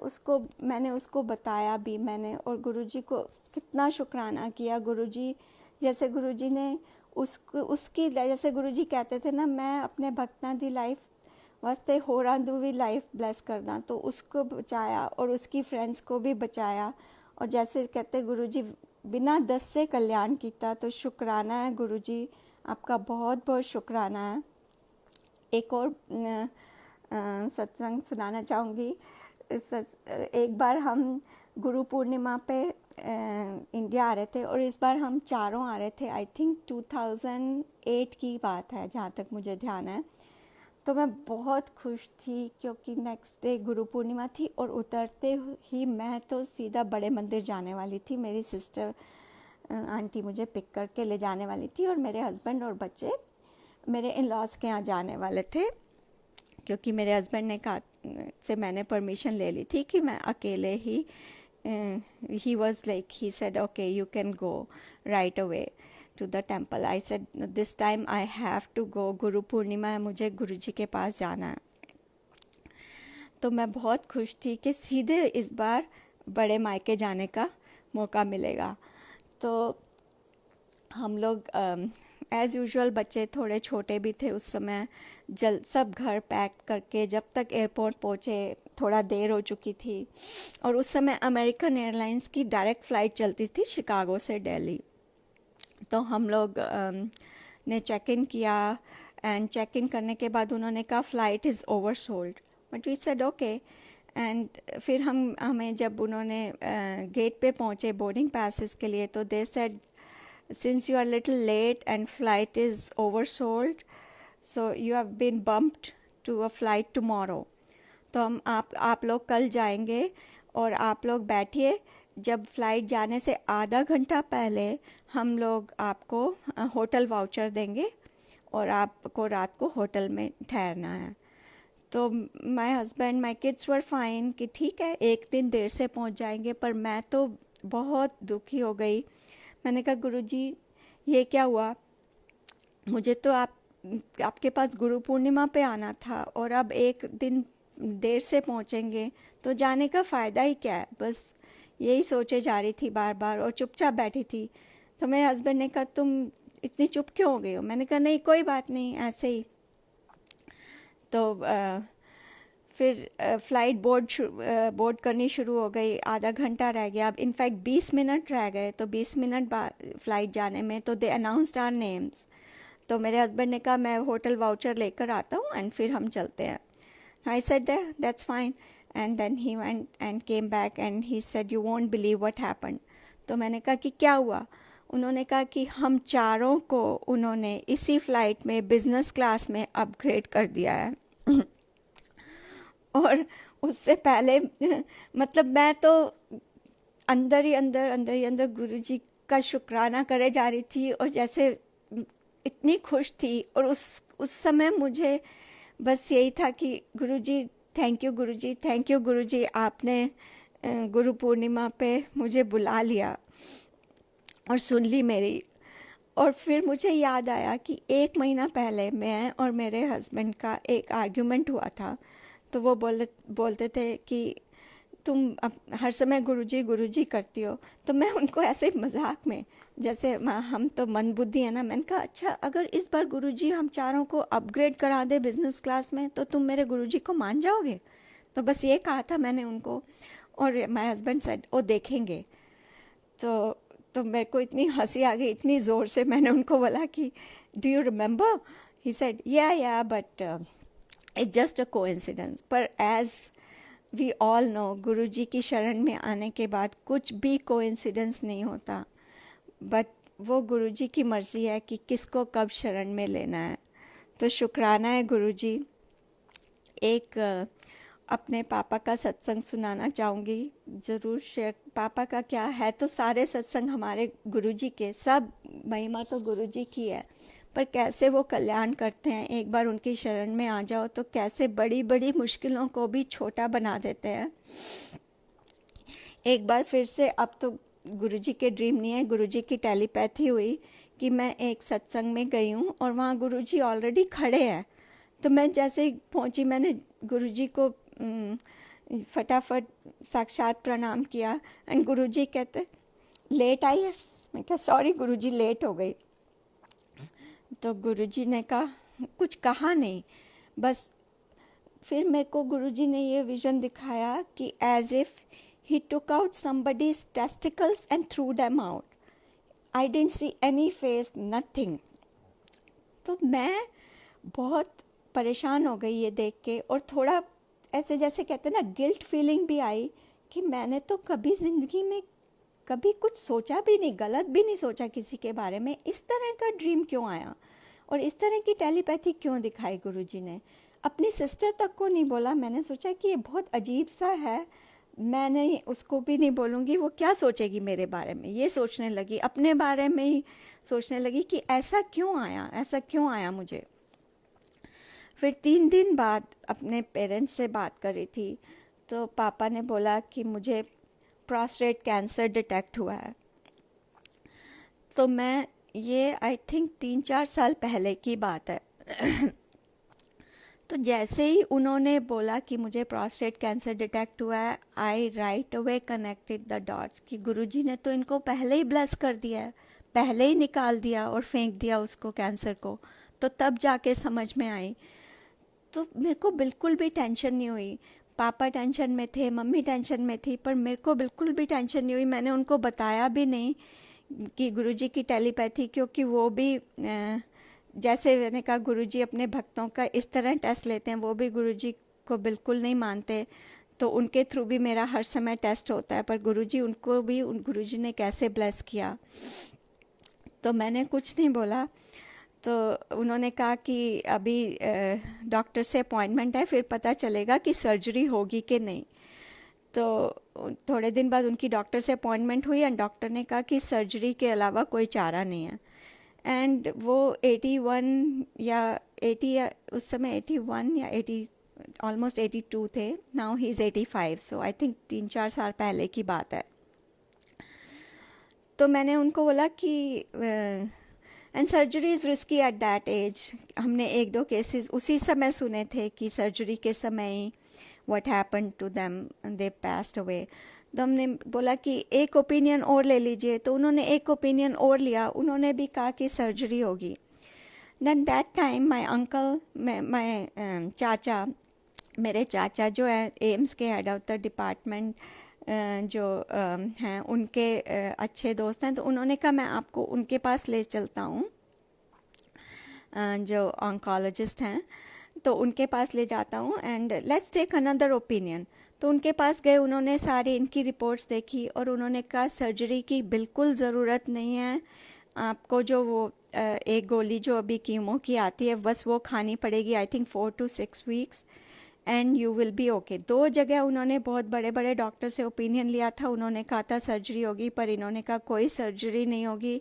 उसको बताया भी मैंने, और गुरुजी को कितना शुक्राना किया। गुरुजी जैसे गुरुजी ने उसकी जैसे गुरुजी कहते थे ना, मैं अपने भक्तां दी लाइफ वास्ते होरां दी भी लाइफ ब्लेस करदा, तो उसको बचाया और उसकी फ्रेंड्स को भी बचाया। और जैसे कहते गुरुजी बिना दस से कल्याण किया। तो शुक्राना है गुरुजी, आपका बहुत बहुत शुक्राना है। एक और सत्संग सुनाना चाहूँगी। एक बार हम गुरु पूर्णिमा पे इंडिया आ रहे थे और इस बार हम चारों आ रहे थे। आई थिंक 2008 की बात है जहाँ तक मुझे ध्यान है। तो मैं बहुत खुश थी क्योंकि नेक्स्ट डे गुरु पूर्णिमा थी और उतरते ही मैं तो सीधा बड़े मंदिर जाने वाली थी। मेरी सिस्टर आंटी मुझे पिक करके ले जाने वाली थी और मेरे हस्बैंड और बच्चे मेरे इन लॉज के यहाँ जाने वाले थे, क्योंकि मेरे हस्बैंड ने कहा से मैंने परमिशन ले ली थी कि मैं अकेले ही he was like, he said okay you can go right away to the temple. I said this time I have to go, Guru Purnima है, मुझे गुरुजी के पास जाना है। तो मैं बहुत खुश थी कि सीधे इस बार बड़े मायके जाने का मौका मिलेगा। तो हम लोग एज़ यूजुअल, बच्चे थोड़े छोटे भी थे उस समय, सब घर पैक करके जब तक एयरपोर्ट पहुँचे थोड़ा देर हो चुकी थी। और उस समय अमेरिकन एयरलाइंस की डायरेक्ट फ़्लाइट चलती थी शिकागो से दिल्ली। तो हम लोग ने चेक इन किया एंड चेक इन करने के बाद उन्होंने कहा flight is oversold, but we said okay. And फिर हमें जब उन्होंने गेट पे पहुँचे बोर्डिंग पैसेस के लिए, तो they said since you are little late and flight is oversold, so you have been bumped to a flight tomorrow. तो हम आप लोग कल जाएंगे और आप लोग बैठिए, जब फ़्लाइट जाने से आधा घंटा पहले हम लोग आपको होटल वाउचर देंगे और आपको रात को होटल में ठहरना है। तो my husband my kids were fine कि ठीक है एक दिन देर से पहुंच जाएंगे, पर मैं तो बहुत दुखी हो गई। मैंने कहा गुरुजी ये क्या हुआ, मुझे तो आपके पास गुरु पूर्णिमा पे आना था और अब एक दिन देर से पहुंचेंगे तो जाने का फ़ायदा ही क्या है। बस यही सोचे जा रही थी बार बार और चुपचाप बैठी थी। तो मेरे हस्बैंड ने कहा तुम इतनी चुप क्यों हो गई हो? मैंने कहा नहीं कोई बात नहीं, ऐसे ही। तो फिर फ़्लाइट बोर्ड करनी शुरू हो गई। आधा घंटा रह गया, अब इनफैक्ट 20 मिनट रह गए। तो 20 मिनट बाद फ़्लाइट जाने में तो दे अनाउंस्ड आवर नेम्स। तो मेरे हस्बैंड ने कहा मैं होटल वाउचर लेकर आता हूँ एंड फिर हम चलते हैं। I said that's fine and then he went and came back and he said you won't believe what happened. तो मैंने कहा कि क्या हुआ? उन्होंने कहा कि हम चारों को उन्होंने इसी फ्लाइट में बिजनेस क्लास में अपग्रेड कर दिया है। और उससे पहले मतलब मैं तो अंदर ही अंदर गुरुजी का शुक्राना करे जा रही थी, और जैसे इतनी खुश थी। और उस समय मुझे बस यही था कि Guruji thank you, Guruji thank you, Guruji आपने गुरु पूर्णिमा पे मुझे बुला लिया और सुन ली मेरी। और फिर मुझे याद आया कि 1 महीना पहले मैं और मेरे हस्बैंड का एक आर्ग्यूमेंट हुआ था। तो वो बोलते थे कि तुम हर समय गुरुजी गुरुजी करती हो। तो मैं उनको ऐसे मजाक में, जैसे हम तो मंदबुद्धि है ना, मैंने कहा अच्छा अगर इस बार गुरुजी हम चारों को अपग्रेड करा दे बिजनेस क्लास में तो तुम मेरे गुरुजी को मान जाओगे। तो बस ये कहा था मैंने उनको। और माय हस्बैंड सेड ओ देखेंगे। तो मेरे को इतनी हंसी आ गई, इतनी ज़ोर से मैंने उनको बोला कि do you remember. He said yeah but it's just a coincidence. पर as we all know Guruji की शरण में आने के बाद कुछ भी कोइंसिडेंस नहीं होता, बट वो गुरुजी की मर्ज़ी है कि किसको कब शरण में लेना है। तो शुक्राना है गुरुजी। एक अपने पापा का सत्संग सुनाना चाहूँगी, ज़रूर शेयर। पापा का क्या है, तो सारे सत्संग हमारे गुरुजी के, सब महिमा तो गुरुजी की है, पर कैसे वो कल्याण करते हैं। एक बार उनकी शरण में आ जाओ तो कैसे बड़ी बड़ी मुश्किलों को भी छोटा बना देते हैं। एक बार फिर से, अब तो गुरुजी के ड्रीम नहीं है, गुरुजी की टेलीपैथी हुई कि मैं एक सत्संग में गई हूँ और वहाँ गुरुजी ऑलरेडी खड़े हैं। तो मैं जैसे ही पहुँची, मैंने गुरुजी को फटाफट साक्षात प्रणाम किया। एंड गुरुजी कहते लेट आई है। मैं कहा सॉरी गुरुजी लेट हो गई। तो गुरुजी ने कहा कुछ कहा नहीं, बस फिर मेरे को गुरुजी ने ये विज़न दिखाया कि as if he took out somebody's testicles and threw them out. I didn't see any face, nothing. तो मैं बहुत परेशान हो गई ये देख के, और थोड़ा ऐसे जैसे कहते हैं ना गिल्ट फीलिंग भी आई कि मैंने तो कभी ज़िंदगी में कभी कुछ सोचा भी नहीं, गलत भी नहीं सोचा किसी के बारे में। इस तरह का ड्रीम क्यों आया और इस तरह की टेलीपैथी क्यों दिखाई गुरुजी ने। अपनी सिस्टर तक को नहीं बोला। मैंने सोचा कि ये बहुत अजीब सा है, मैंने उसको भी नहीं बोलूँगी, वो क्या सोचेगी मेरे बारे में। ये सोचने लगी, अपने बारे में ही सोचने लगी कि ऐसा क्यों आया मुझे। फिर 3 दिन बाद अपने पेरेंट्स से बात कर रही थी, तो पापा ने बोला कि मुझे प्रोस्टेट कैंसर डिटेक्ट हुआ है। तो मैं ये आई थिंक 3-4 साल पहले की बात है। तो जैसे ही उन्होंने बोला कि मुझे प्रोस्टेट कैंसर डिटेक्ट हुआ है, I right away connected the dots कि गुरुजी ने तो इनको पहले ही ब्लेस कर दिया है, पहले ही निकाल दिया और फेंक दिया उसको, कैंसर को। तो तब जाके समझ में आई। तो मेरे को बिल्कुल भी टेंशन नहीं हुई। पापा टेंशन में थे, मम्मी टेंशन में थी, पर मेरे को बिल्कुल भी टेंशन नहीं हुई। मैंने उनको बताया भी नहीं कि गुरुजी की टेलीपैथी, क्योंकि वो भी जैसे मैंने कहा गुरुजी अपने भक्तों का इस तरह टेस्ट लेते हैं, वो भी गुरुजी को बिल्कुल नहीं मानते। तो उनके थ्रू भी मेरा हर समय टेस्ट होता है, पर गुरुजी उनको भी गुरुजी ने कैसे ब्लेस किया। तो मैंने कुछ नहीं बोला। तो उन्होंने कहा कि अभी डॉक्टर से अपॉइंटमेंट है, फिर पता चलेगा कि सर्जरी होगी कि नहीं। तो थोड़े दिन बाद उनकी डॉक्टर से अपॉइंटमेंट हुई एंड डॉक्टर ने कहा कि सर्जरी के अलावा कोई चारा नहीं है। एंड वो 81 या 80 या उस समय 81 या 80 ऑलमोस्ट 82 थे। Now he is 85, so I think 3-4 साल पहले की बात है। तो मैंने उनको बोला कि and surgery is risky at that age. हमने 1-2 केसेस उसी समय सुने थे कि सर्जरी के समय ही what happen to them, they passed away. तो हमने बोला कि एक ओपिनियन और ले लीजिए। तो उन्होंने एक ओपिनियन और लिया, उन्होंने भी कहा कि सर्जरी होगी। Then that time my uncle, my chacha, मेरे चाचा जो है एम्स के हेड ऑफ द डिपार्टमेंट जो हैं, उनके अच्छे दोस्त हैं। तो उन्होंने कहा मैं आपको उनके पास ले चलता हूँ, जो ऑन्कोलॉजिस्ट हैं, तो उनके पास ले जाता हूँ and let's take another opinion. तो उनके पास गए, उन्होंने सारी इनकी रिपोर्ट्स देखी और उन्होंने कहा सर्जरी की बिल्कुल ज़रूरत नहीं है, आपको जो वो एक गोली जो अभी कीमो की आती है बस वो खानी पड़ेगी, I think 4 to 6 weeks, and you will be okay. 2 जगह उन्होंने बहुत बड़े बड़े डॉक्टर से ओपिनियन लिया था, उन्होंने कहा था सर्जरी होगी, पर इन्होंने कहा कोई सर्जरी नहीं होगी।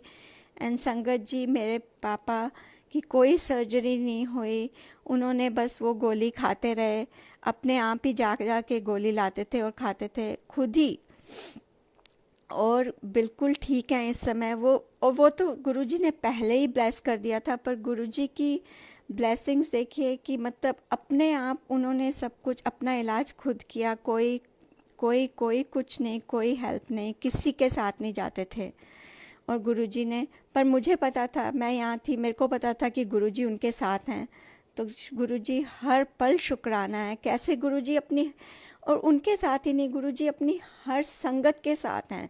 एंड संगत जी, मेरे पापा की कोई सर्जरी नहीं हुई, उन्होंने बस वो गोली खाते रहे, अपने आप ही जा जा के गोली लाते थे और खाते थे खुद ही, और बिल्कुल ठीक है इस समय वो। और वो तो गुरुजी ने पहले ही ब्लेस कर दिया था, पर गुरुजी की ब्लेसिंग्स देखिए कि मतलब अपने आप उन्होंने सब कुछ, अपना इलाज खुद किया, कोई कोई कोई कुछ नहीं, कोई हेल्प नहीं, किसी के साथ नहीं जाते थे। और गुरुजी ने, पर मुझे पता था, मैं यहाँ थी, मेरे को पता था कि गुरुजी उनके साथ हैं, तो गुरुजी हर पल शुक्राना है। कैसे गुरुजी अपनी, और उनके साथ ही नहीं, गुरुजी अपनी हर संगत के साथ हैं।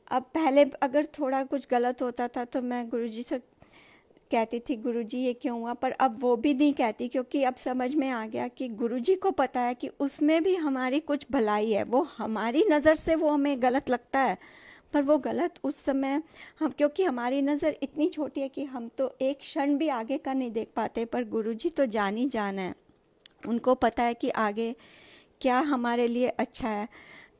अब पहले अगर थोड़ा कुछ गलत होता था तो मैं गुरुजी से कहती थी गुरुजी ये क्यों हुआ, पर अब वो भी नहीं कहती, क्योंकि अब समझ में आ गया कि गुरुजी को पता है कि उसमें भी हमारी कुछ भलाई है। वो हमारी नज़र से वो हमें गलत लगता है, पर वो गलत उस समय हम, क्योंकि हमारी नज़र इतनी छोटी है कि हम तो एक क्षण भी आगे का नहीं देख पाते, पर गुरुजी तो जान ही जान है, उनको पता है कि आगे क्या हमारे लिए अच्छा है।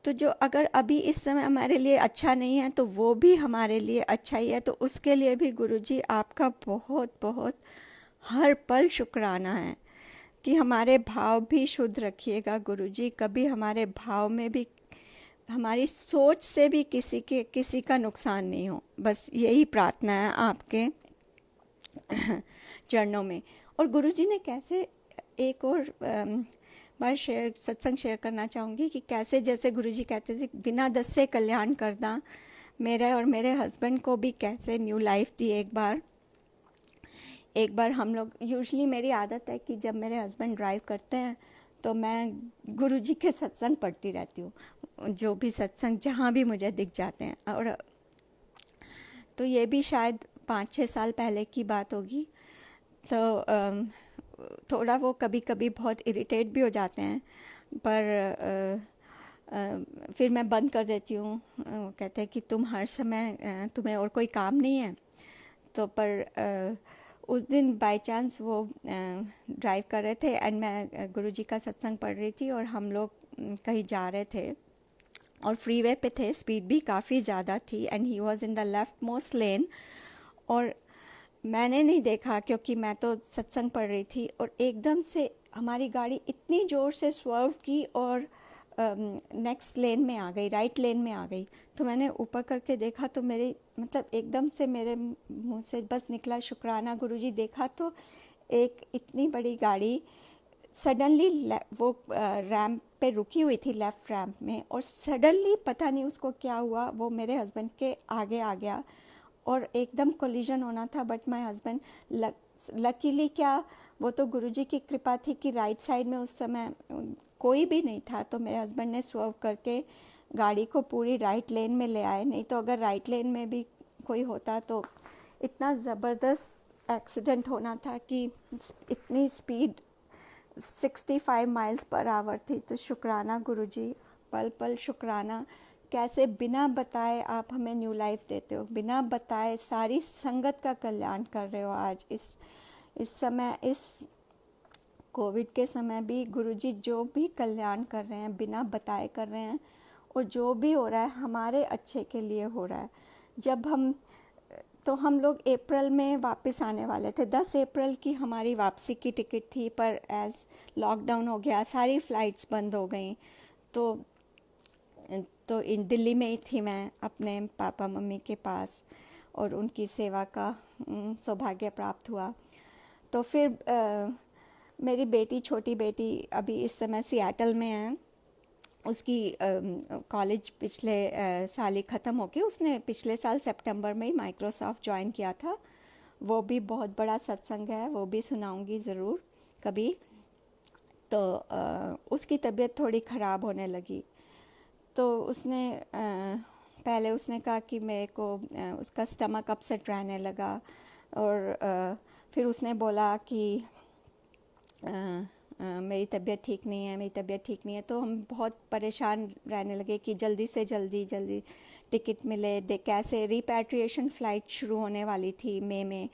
तो जो अगर अभी इस समय हमारे लिए अच्छा नहीं है तो वो भी हमारे लिए अच्छा ही है, तो उसके लिए भी गुरुजी आपका बहुत बहुत हर पल शुक्राना है कि हमारे भाव भी शुद्ध रखिएगा गुरुजी, कभी हमारे भाव में भी, हमारी सोच से भी किसी का नुकसान नहीं हो, बस यही प्रार्थना है आपके चरणों में। और गुरुजी ने कैसे, एक और बार सत्संग शेयर करना चाहूँगी कि कैसे, जैसे गुरुजी कहते थे बिना दस से कल्याण करना, मेरे और मेरे हस्बैंड को भी कैसे न्यू लाइफ दी। एक बार हम लोग, यूजुअली मेरी आदत है कि जब मेरे हस्बैंड ड्राइव करते हैं तो मैं गुरुजी के सत्संग पढ़ती रहती हूँ, जो भी सत्संग जहाँ भी मुझे दिख जाते हैं। और तो ये भी शायद 5-6 साल पहले की बात होगी। तो थोड़ा वो कभी कभी बहुत इरिटेट भी हो जाते हैं, पर फिर मैं बंद कर देती हूँ। वो कहते हैं कि तुम हर समय, तुम्हें और कोई काम नहीं है। तो पर उस दिन बाय चांस वो ड्राइव कर रहे थे एंड मैं गुरुजी का सत्संग पढ़ रही थी, और हम लोग कहीं जा रहे थे और फ्रीवे पे थे, स्पीड भी काफ़ी ज़्यादा थी, and he was in the left most lane. और मैंने नहीं देखा क्योंकि मैं तो सत्संग पढ़ रही थी, और एकदम से हमारी गाड़ी इतनी ज़ोर से स्वर्व की और नेक्स्ट लेन में आ गई, राइट लेन में आ गई। तो मैंने ऊपर करके देखा तो मेरे, मतलब एकदम से मेरे मुंह से बस निकला शुक्राना गुरुजी। देखा तो एक इतनी बड़ी गाड़ी सडनली वो रैंप पे रुकी हुई थी, लेफ़्ट रैंप में, और सडनली पता नहीं उसको क्या हुआ, वो मेरे हस्बैंड के आगे आ गया और एकदम कोलिजन होना था। बट माय हस्बैंड लकीली, क्या वो तो गुरुजी की कृपा थी कि राइट साइड में उस समय कोई भी नहीं था, तो मेरे हस्बैंड ने स्वर्व करके गाड़ी को पूरी राइट लेन में ले आए। नहीं तो अगर राइट लेन में भी कोई होता तो इतना ज़बरदस्त एक्सीडेंट होना था कि इतनी स्पीड 65 माइल्स पर आवर थी। तो शुक्राना गुरुजी, पल पल शुक्राना, कैसे बिना बताए आप हमें न्यू लाइफ देते हो, बिना बताए सारी संगत का कल्याण कर रहे हो। आज इस समय, इस कोविड के समय भी गुरुजी जो भी कल्याण कर रहे हैं बिना बताए कर रहे हैं, और जो भी हो रहा है हमारे अच्छे के लिए हो रहा है। जब हम लोग अप्रैल में वापस आने वाले थे, 10 अप्रैल की हमारी वापसी की टिकट थी, पर एज लॉकडाउन हो गया, सारी फ़्लाइट्स बंद हो गई। तो इन दिल्ली में ही थी मैं अपने पापा मम्मी के पास, और उनकी सेवा का सौभाग्य प्राप्त हुआ। तो फिर मेरी बेटी, छोटी बेटी अभी इस समय सियाटल में है, उसकी कॉलेज पिछले साल ही ख़त्म हो के, उसने पिछले साल सितंबर में ही माइक्रोसॉफ्ट ज्वाइन किया था। वो भी बहुत बड़ा सत्संग है, वो भी सुनाऊंगी ज़रूर कभी। तो उसकी तबीयत थोड़ी ख़राब होने लगी, तो उसने पहले उसने कहा कि मेरे को उसका स्टमक अपसेट रहने लगा, और फिर उसने बोला कि मेरी तबीयत ठीक नहीं है, मेरी तबीयत ठीक नहीं है। तो हम बहुत परेशान रहने लगे कि जल्दी से जल्दी टिकट मिले। दे कैसे रिपैट्रिएशन फ़्लाइट शुरू होने वाली थी मई में।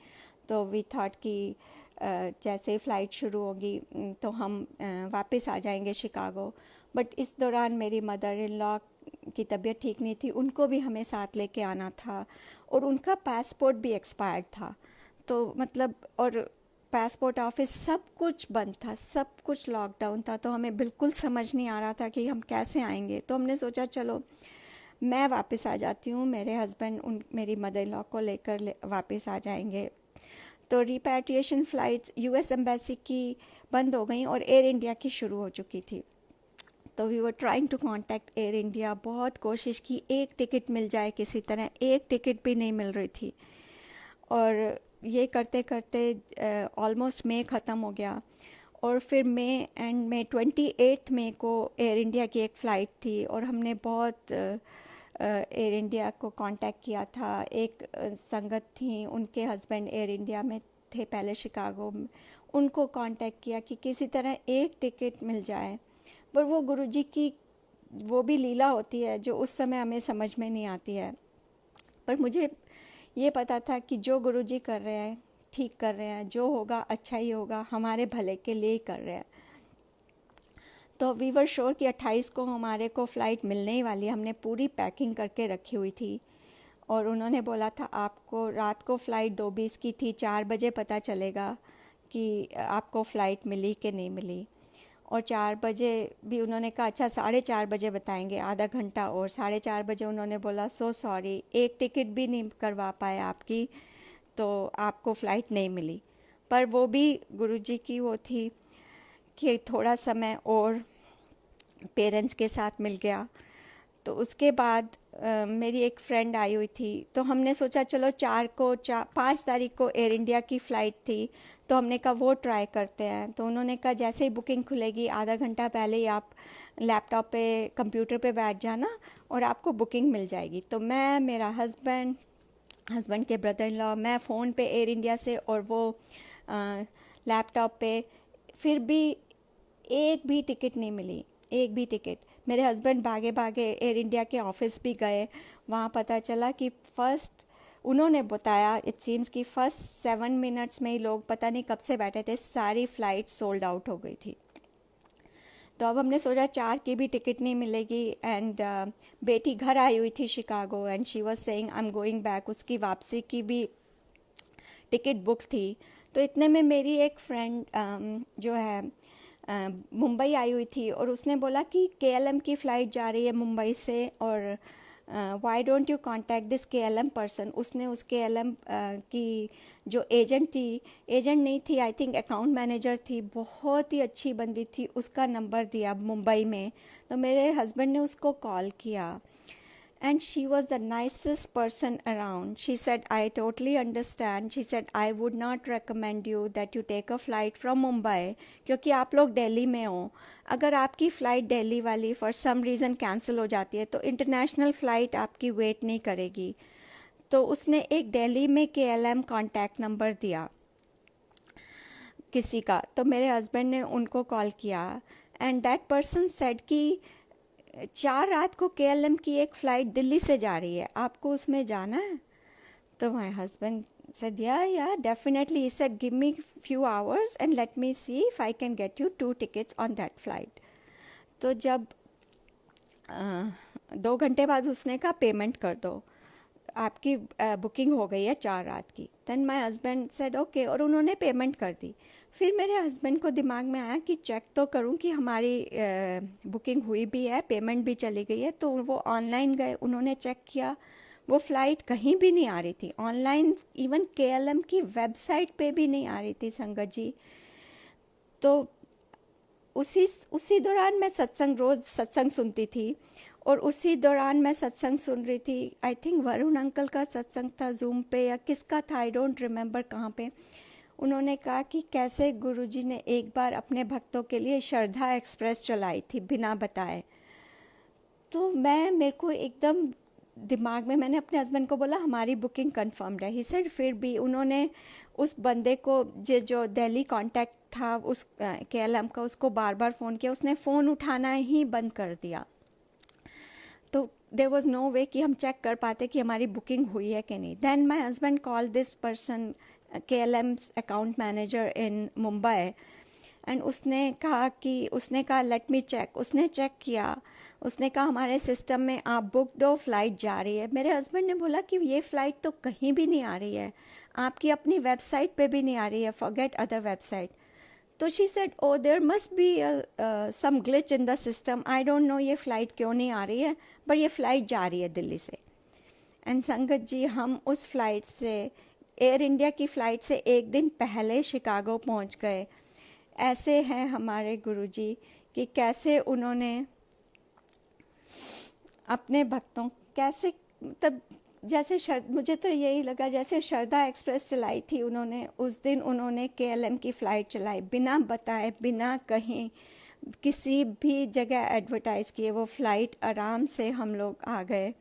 तो वी थॉट कि जैसे ही फ़्लाइट शुरू होगी तो हम वापस आ जाएंगे शिकागो। बट इस दौरान मेरी मदर इन लॉ की तबीयत ठीक नहीं थी, उनको भी हमें साथ लेके आना था और उनका पासपोर्ट भी एक्सपायर्ड था। तो मतलब और पासपोर्ट ऑफिस सब कुछ बंद था, सब कुछ लॉकडाउन था। तो हमें बिल्कुल समझ नहीं आ रहा था कि हम कैसे आएंगे। तो हमने सोचा चलो मैं वापस आ जाती हूँ, मेरे हस्बैंड मेरी मदर इन लॉ को लेकर वापस आ जाएंगे। तो रिपैट्रिएशन फ़्लाइट्स यूएस एम्बेसी की बंद हो गई और एयर इंडिया की शुरू हो चुकी थी। तो we were trying to contact Air India, बहुत कोशिश की, एक टिकट मिल जाए किसी तरह, एक टिकट भी नहीं मिल रही थी। और ये करते करते ऑलमोस्ट मई ख़त्म हो गया। और फिर मई 28 मई को एयर इंडिया की एक फ़्लाइट थी और हमने बहुत एयर इंडिया को कांटेक्ट किया था। एक संगत थी, उनके हस्बैंड एयर इंडिया में थे पहले शिकागो में, उनको कांटेक्ट किया कि किसी तरह एक टिकट मिल जाए। पर वो गुरुजी की वो भी लीला होती है जो उस समय हमें समझ में नहीं आती है। पर मुझे ये पता था कि जो गुरुजी कर रहे हैं ठीक कर रहे हैं, जो होगा अच्छा ही होगा, हमारे भले के लिए ही कर रहे हैं। तो वी वर श्योर कि 28 को हमारे को फ़्लाइट मिलने ही वाली। हमने पूरी पैकिंग करके रखी हुई थी और उन्होंने बोला था आपको रात को फ़्लाइट 2:20 की थी, 4 बजे पता चलेगा कि आपको फ़्लाइट मिली कि नहीं मिली। और 4 बजे भी उन्होंने कहा अच्छा 4:30 बजे बताएंगे, आधा घंटा। और 4:30 बजे उन्होंने बोला सो सॉरी, एक टिकट भी नहीं करवा पाए आपकी, तो आपको फ़्लाइट नहीं मिली। पर वो भी गुरुजी की वो थी कि थोड़ा समय और पेरेंट्स के साथ मिल गया। तो उसके बाद मेरी एक फ्रेंड आई हुई थी, तो हमने सोचा चलो 5 तारीख को एयर इंडिया की फ़्लाइट थी, तो हमने कहा वो ट्राई करते हैं। तो उन्होंने कहा जैसे ही बुकिंग खुलेगी आधा घंटा पहले ही आप लैपटॉप पे कंप्यूटर पे बैठ जाना और आपको बुकिंग मिल जाएगी। तो मैं, मेरा हस्बैंड के ब्रदर इन लॉ, मैं फ़ोन पे एयर इंडिया से और वो लैपटॉप पे, फिर भी एक भी टिकट नहीं मिली, एक भी टिकट। मेरे हस्बैंड भागे भागे एयर इंडिया के ऑफिस भी गए। वहाँ पता चला कि उन्होंने बताया इट सीम्स कि फर्स्ट 7 मिनट्स में ही लोग पता नहीं कब से बैठे थे, सारी फ़्लाइट सोल्ड आउट हो गई थी। तो अब हमने सोचा 4 की भी टिकट नहीं मिलेगी। एंड बेटी घर आई हुई थी Chicago and she was saying I am going back, उसकी वापसी की भी टिकट बुक थी। तो इतने में मेरी एक फ्रेंड जो है मुंबई आई हुई थी और उसने बोला कि केएलएम की फ़्लाइट जा रही है मुंबई से और why don't you contact this KLM person. उसने उस केएलएम की जो एजेंट नहीं थी, आई थिंक अकाउंट मैनेजर थी, बहुत ही अच्छी बंदी थी, उसका नंबर दिया मुंबई में। तो मेरे हस्बैंड ने उसको कॉल किया and she was the nicest person around. She said, I totally understand. She said, I would not recommend you that you take a flight from Mumbai, क्योंकि आप लोग दिल्ली में हो। अगर आपकी फ़्लाइट दिल्ली वाली फॉर सम रीज़न कैंसिल हो जाती है तो इंटरनेशनल फ़्लाइट आपकी वेट नहीं करेगी। तो उसने एक दिल्ली में केएलएम कॉन्टैक्ट नंबर दिया किसी का। तो मेरे हस्बैंड ने उनको कॉल किया एंड दैट पर्सन सेड कि 4 रात को केएलएम की एक फ़्लाइट दिल्ली से जा रही है, आपको उसमें जाना है? तो my husband said yeah definitely. He said give me few hours and let me see if I can get you 2 tickets on that flight. तो जब 2 घंटे बाद उसने कहा पेमेंट कर दो, आपकी बुकिंग हो गई है 4 रात की। Then my husband said okay, और उन्होंने पेमेंट कर दी। फिर मेरे हस्बैंड को दिमाग में आया कि चेक तो करूं कि हमारी बुकिंग हुई भी है, पेमेंट भी चली गई है। तो वो ऑनलाइन गए, उन्होंने चेक किया, वो फ़्लाइट कहीं भी नहीं आ रही थी ऑनलाइन, इवन केएलएम की वेबसाइट पे भी नहीं आ रही थी संगत जी। तो उसी दौरान मैं रोज़ सत्संग सुनती थी और उसी दौरान मैं सत्संग सुन रही थी। आई थिंक वरुण अंकल का सत्संग था जूम पे या किसका था, आई डोंट रिमेम्बर कहाँ पे। उन्होंने कहा कि कैसे गुरुजी ने एक बार अपने भक्तों के लिए श्रद्धा एक्सप्रेस चलाई थी बिना बताए। तो मेरे को एकदम दिमाग में, मैंने अपने हस्बैंड को बोला हमारी बुकिंग कंफर्म्ड है। ही सेड फिर भी उन्होंने उस बंदे को जो दिल्ली कांटेक्ट था उस KLM का, उसको बार बार फ़ोन किया, उसने फ़ोन उठाना ही बंद कर दिया। तो देयर वाज नो वे कि हम चेक कर पाते कि हमारी बुकिंग हुई है कि नहीं। Then my husband call this person, KLM's account manager in Mumbai, and उसने कहा लेट मी चेक। उसने चेक किया, उसने कहा हमारे सिस्टम में आप बुक दो, फ्लाइट जा रही है। मेरे हस्बैंड ने बोला कि ये फ़्लाइट तो कहीं भी नहीं आ रही है, आपकी अपनी वेबसाइट पे भी नहीं आ रही है, फॉरगेट अदर वेबसाइट। तो she said oh there must be some glitch in the system, I don't know ये फ़्लाइट क्यों नहीं आ रही है, पर ये फ़्लाइट जा रही है दिल्ली से। एंड संगत जी, हम उस फ्लाइट से, एयर इंडिया की फ़्लाइट से एक दिन पहले शिकागो पहुंच गए। ऐसे हैं हमारे गुरुजी कि कैसे उन्होंने अपने भक्तों, कैसे तब जैसे मुझे तो यही लगा जैसे श्रद्धा एक्सप्रेस चलाई थी उन्होंने, उस दिन उन्होंने KLM की फ़्लाइट चलाई, बिना बताए, बिना कहीं किसी भी जगह एडवर्टाइज़ किए वो फ़्लाइट आराम से हम लोग आ गए।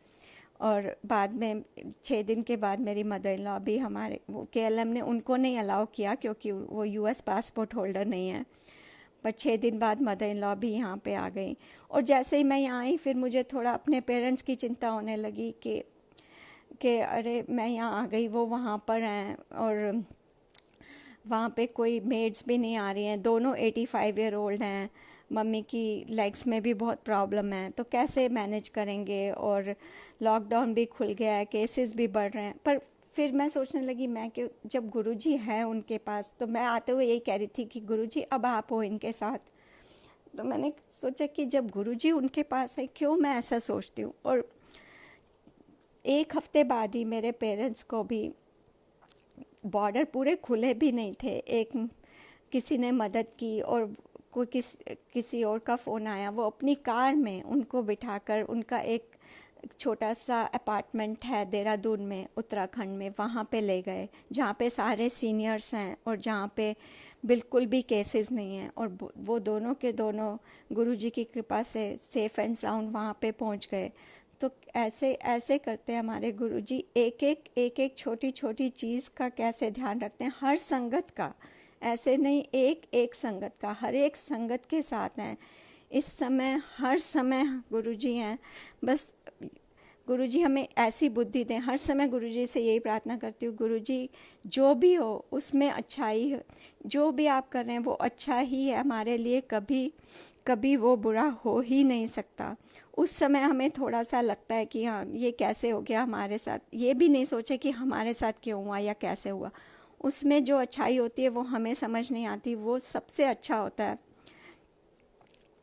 और बाद में 6 दिन के बाद मेरी मदर इन लॉ भी हमारे, वो KLM ने उनको नहीं अलाउ किया क्योंकि वो US पासपोर्ट होल्डर नहीं है, पर 6 दिन बाद मदर इन लॉ भी यहाँ पे आ गई। और जैसे ही मैं यहाँ आई फिर मुझे थोड़ा अपने पेरेंट्स की चिंता होने लगी कि अरे मैं यहाँ आ गई, वो वहाँ पर हैं और वहाँ पे कोई मेड्स भी नहीं आ रही हैं, दोनों 85 ईयर ओल्ड हैं, मम्मी की लेग्स में भी बहुत प्रॉब्लम है, तो कैसे मैनेज करेंगे, और लॉकडाउन भी खुल गया है, केसेस भी बढ़ रहे हैं। पर फिर मैं सोचने लगी मैं कि जब गुरुजी हैं उनके पास, तो मैं आते हुए यही कह रही थी कि गुरुजी अब आप हो इनके साथ। तो मैंने सोचा कि जब गुरुजी उनके पास है, क्यों मैं ऐसा सोचती हूँ। और एक हफ्ते बाद ही मेरे पेरेंट्स को भी, बॉर्डर पूरे खुले भी नहीं थे, एक किसी ने मदद की और कोई किसी और का फ़ोन आया, वो अपनी कार में उनको बिठाकर, उनका एक छोटा सा अपार्टमेंट है देहरादून में, उत्तराखंड में, वहाँ पे ले गए जहाँ पे सारे सीनियर्स हैं और जहाँ पे बिल्कुल भी केसेस नहीं हैं। और वो दोनों के दोनों गुरुजी की कृपा से सेफ़ एंड साउंड वहाँ पे पहुँच गए। तो ऐसे ऐसे करते हैं हमारे गुरुजी, एक एक छोटी छोटी चीज़ का कैसे ध्यान रखते हैं, हर संगत का, ऐसे नहीं, एक एक संगत का, हर एक संगत के साथ हैं इस समय, हर समय गुरुजी हैं। बस गुरुजी हमें ऐसी बुद्धि दें। हर समय गुरुजी से यही प्रार्थना करती हूँ, गुरुजी जो भी हो उसमें अच्छाई है, जो भी आप कर रहे हैं वो अच्छा ही है हमारे लिए, कभी कभी वो बुरा हो ही नहीं सकता। उस समय हमें थोड़ा सा लगता है कि हाँ ये कैसे हो गया हमारे साथ, ये भी नहीं सोचे कि हमारे साथ क्यों हुआ या कैसे हुआ। उसमें जो अच्छाई होती है वो हमें समझ नहीं आती, वो सबसे अच्छा होता है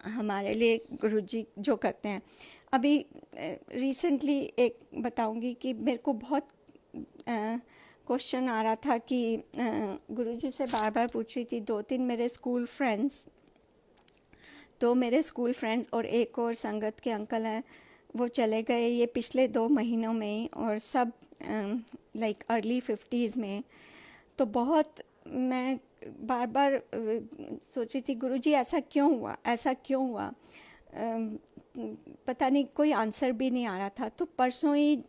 हमारे लिए गुरुजी जो करते हैं। अभी रिसेंटली एक बताऊंगी कि मेरे को बहुत क्वेश्चन आ रहा था कि गुरुजी से बार बार पूछ रही थी, 2-3 मेरे स्कूल फ्रेंड्स, और एक और संगत के अंकल हैं, वो चले गए ये पिछले 2 महीनों में ही, और सब लाइक अर्ली 50s में। तो बहुत मैं बार बार सोची थी गुरुजी ऐसा क्यों हुआ, ऐसा क्यों हुआ, पता नहीं, कोई आंसर भी नहीं आ रहा था। तो परसों ही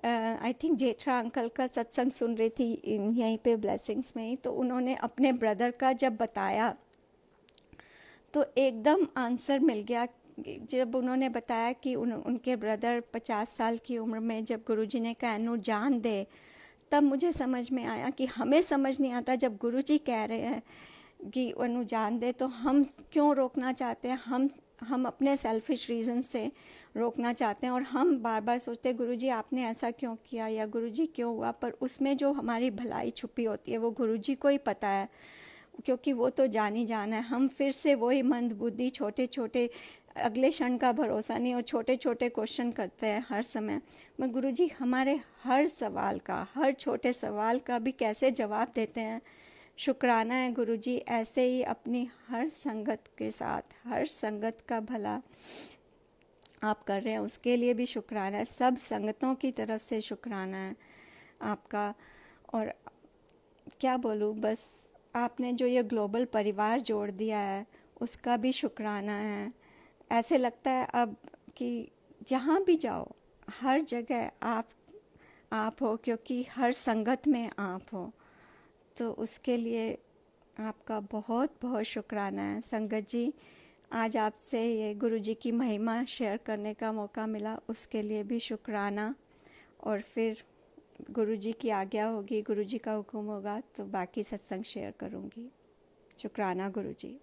आई थिंक जेठा अंकल का सत्संग सुन रही थी यहीं पे ब्लेसिंग्स में ही, तो उन्होंने अपने ब्रदर का जब बताया तो एकदम आंसर मिल गया। जब उन्होंने बताया कि उनके ब्रदर 50 साल की उम्र में जब गुरुजी ने कहा अनु जान दे, तब मुझे समझ में आया कि हमें समझ नहीं आता जब गुरुजी कह रहे हैं कि अनु जान दे, तो हम क्यों रोकना चाहते हैं, हम अपने सेल्फिश रीज़न से रोकना चाहते हैं, और हम बार बार सोचते हैं गुरुजी आपने ऐसा क्यों किया या गुरुजी क्यों हुआ। पर उसमें जो हमारी भलाई छुपी होती है वो गुरुजी को ही पता है, क्योंकि वो तो जानी जाना है। हम फिर से वही मंद बुद्धि, छोटे छोटे, अगले क्षण का भरोसा नहीं, और छोटे छोटे क्वेश्चन करते हैं हर समय। मगर गुरुजी हमारे हर सवाल का, हर छोटे सवाल का भी कैसे जवाब देते हैं। शुक्राना है गुरुजी, ऐसे ही अपनी हर संगत के साथ, हर संगत का भला आप कर रहे हैं, उसके लिए भी शुक्राना है। सब संगतों की तरफ से शुक्राना है आपका। और क्या बोलूँ, बस आपने जो ये ग्लोबल परिवार जोड़ दिया है उसका भी शुक्राना है। ऐसे लगता है अब कि जहाँ भी जाओ हर जगह आप हो, क्योंकि हर संगत में आप हो। तो उसके लिए आपका बहुत बहुत शुक्राना है संगत जी। आज आपसे ये गुरु जी की महिमा शेयर करने का मौका मिला, उसके लिए भी शुक्राना। और फिर गुरु जी की आज्ञा होगी, गुरु जी का हुक्म होगा तो बाकी सत्संग शेयर करूँगी। शुक्राना गुरु जी।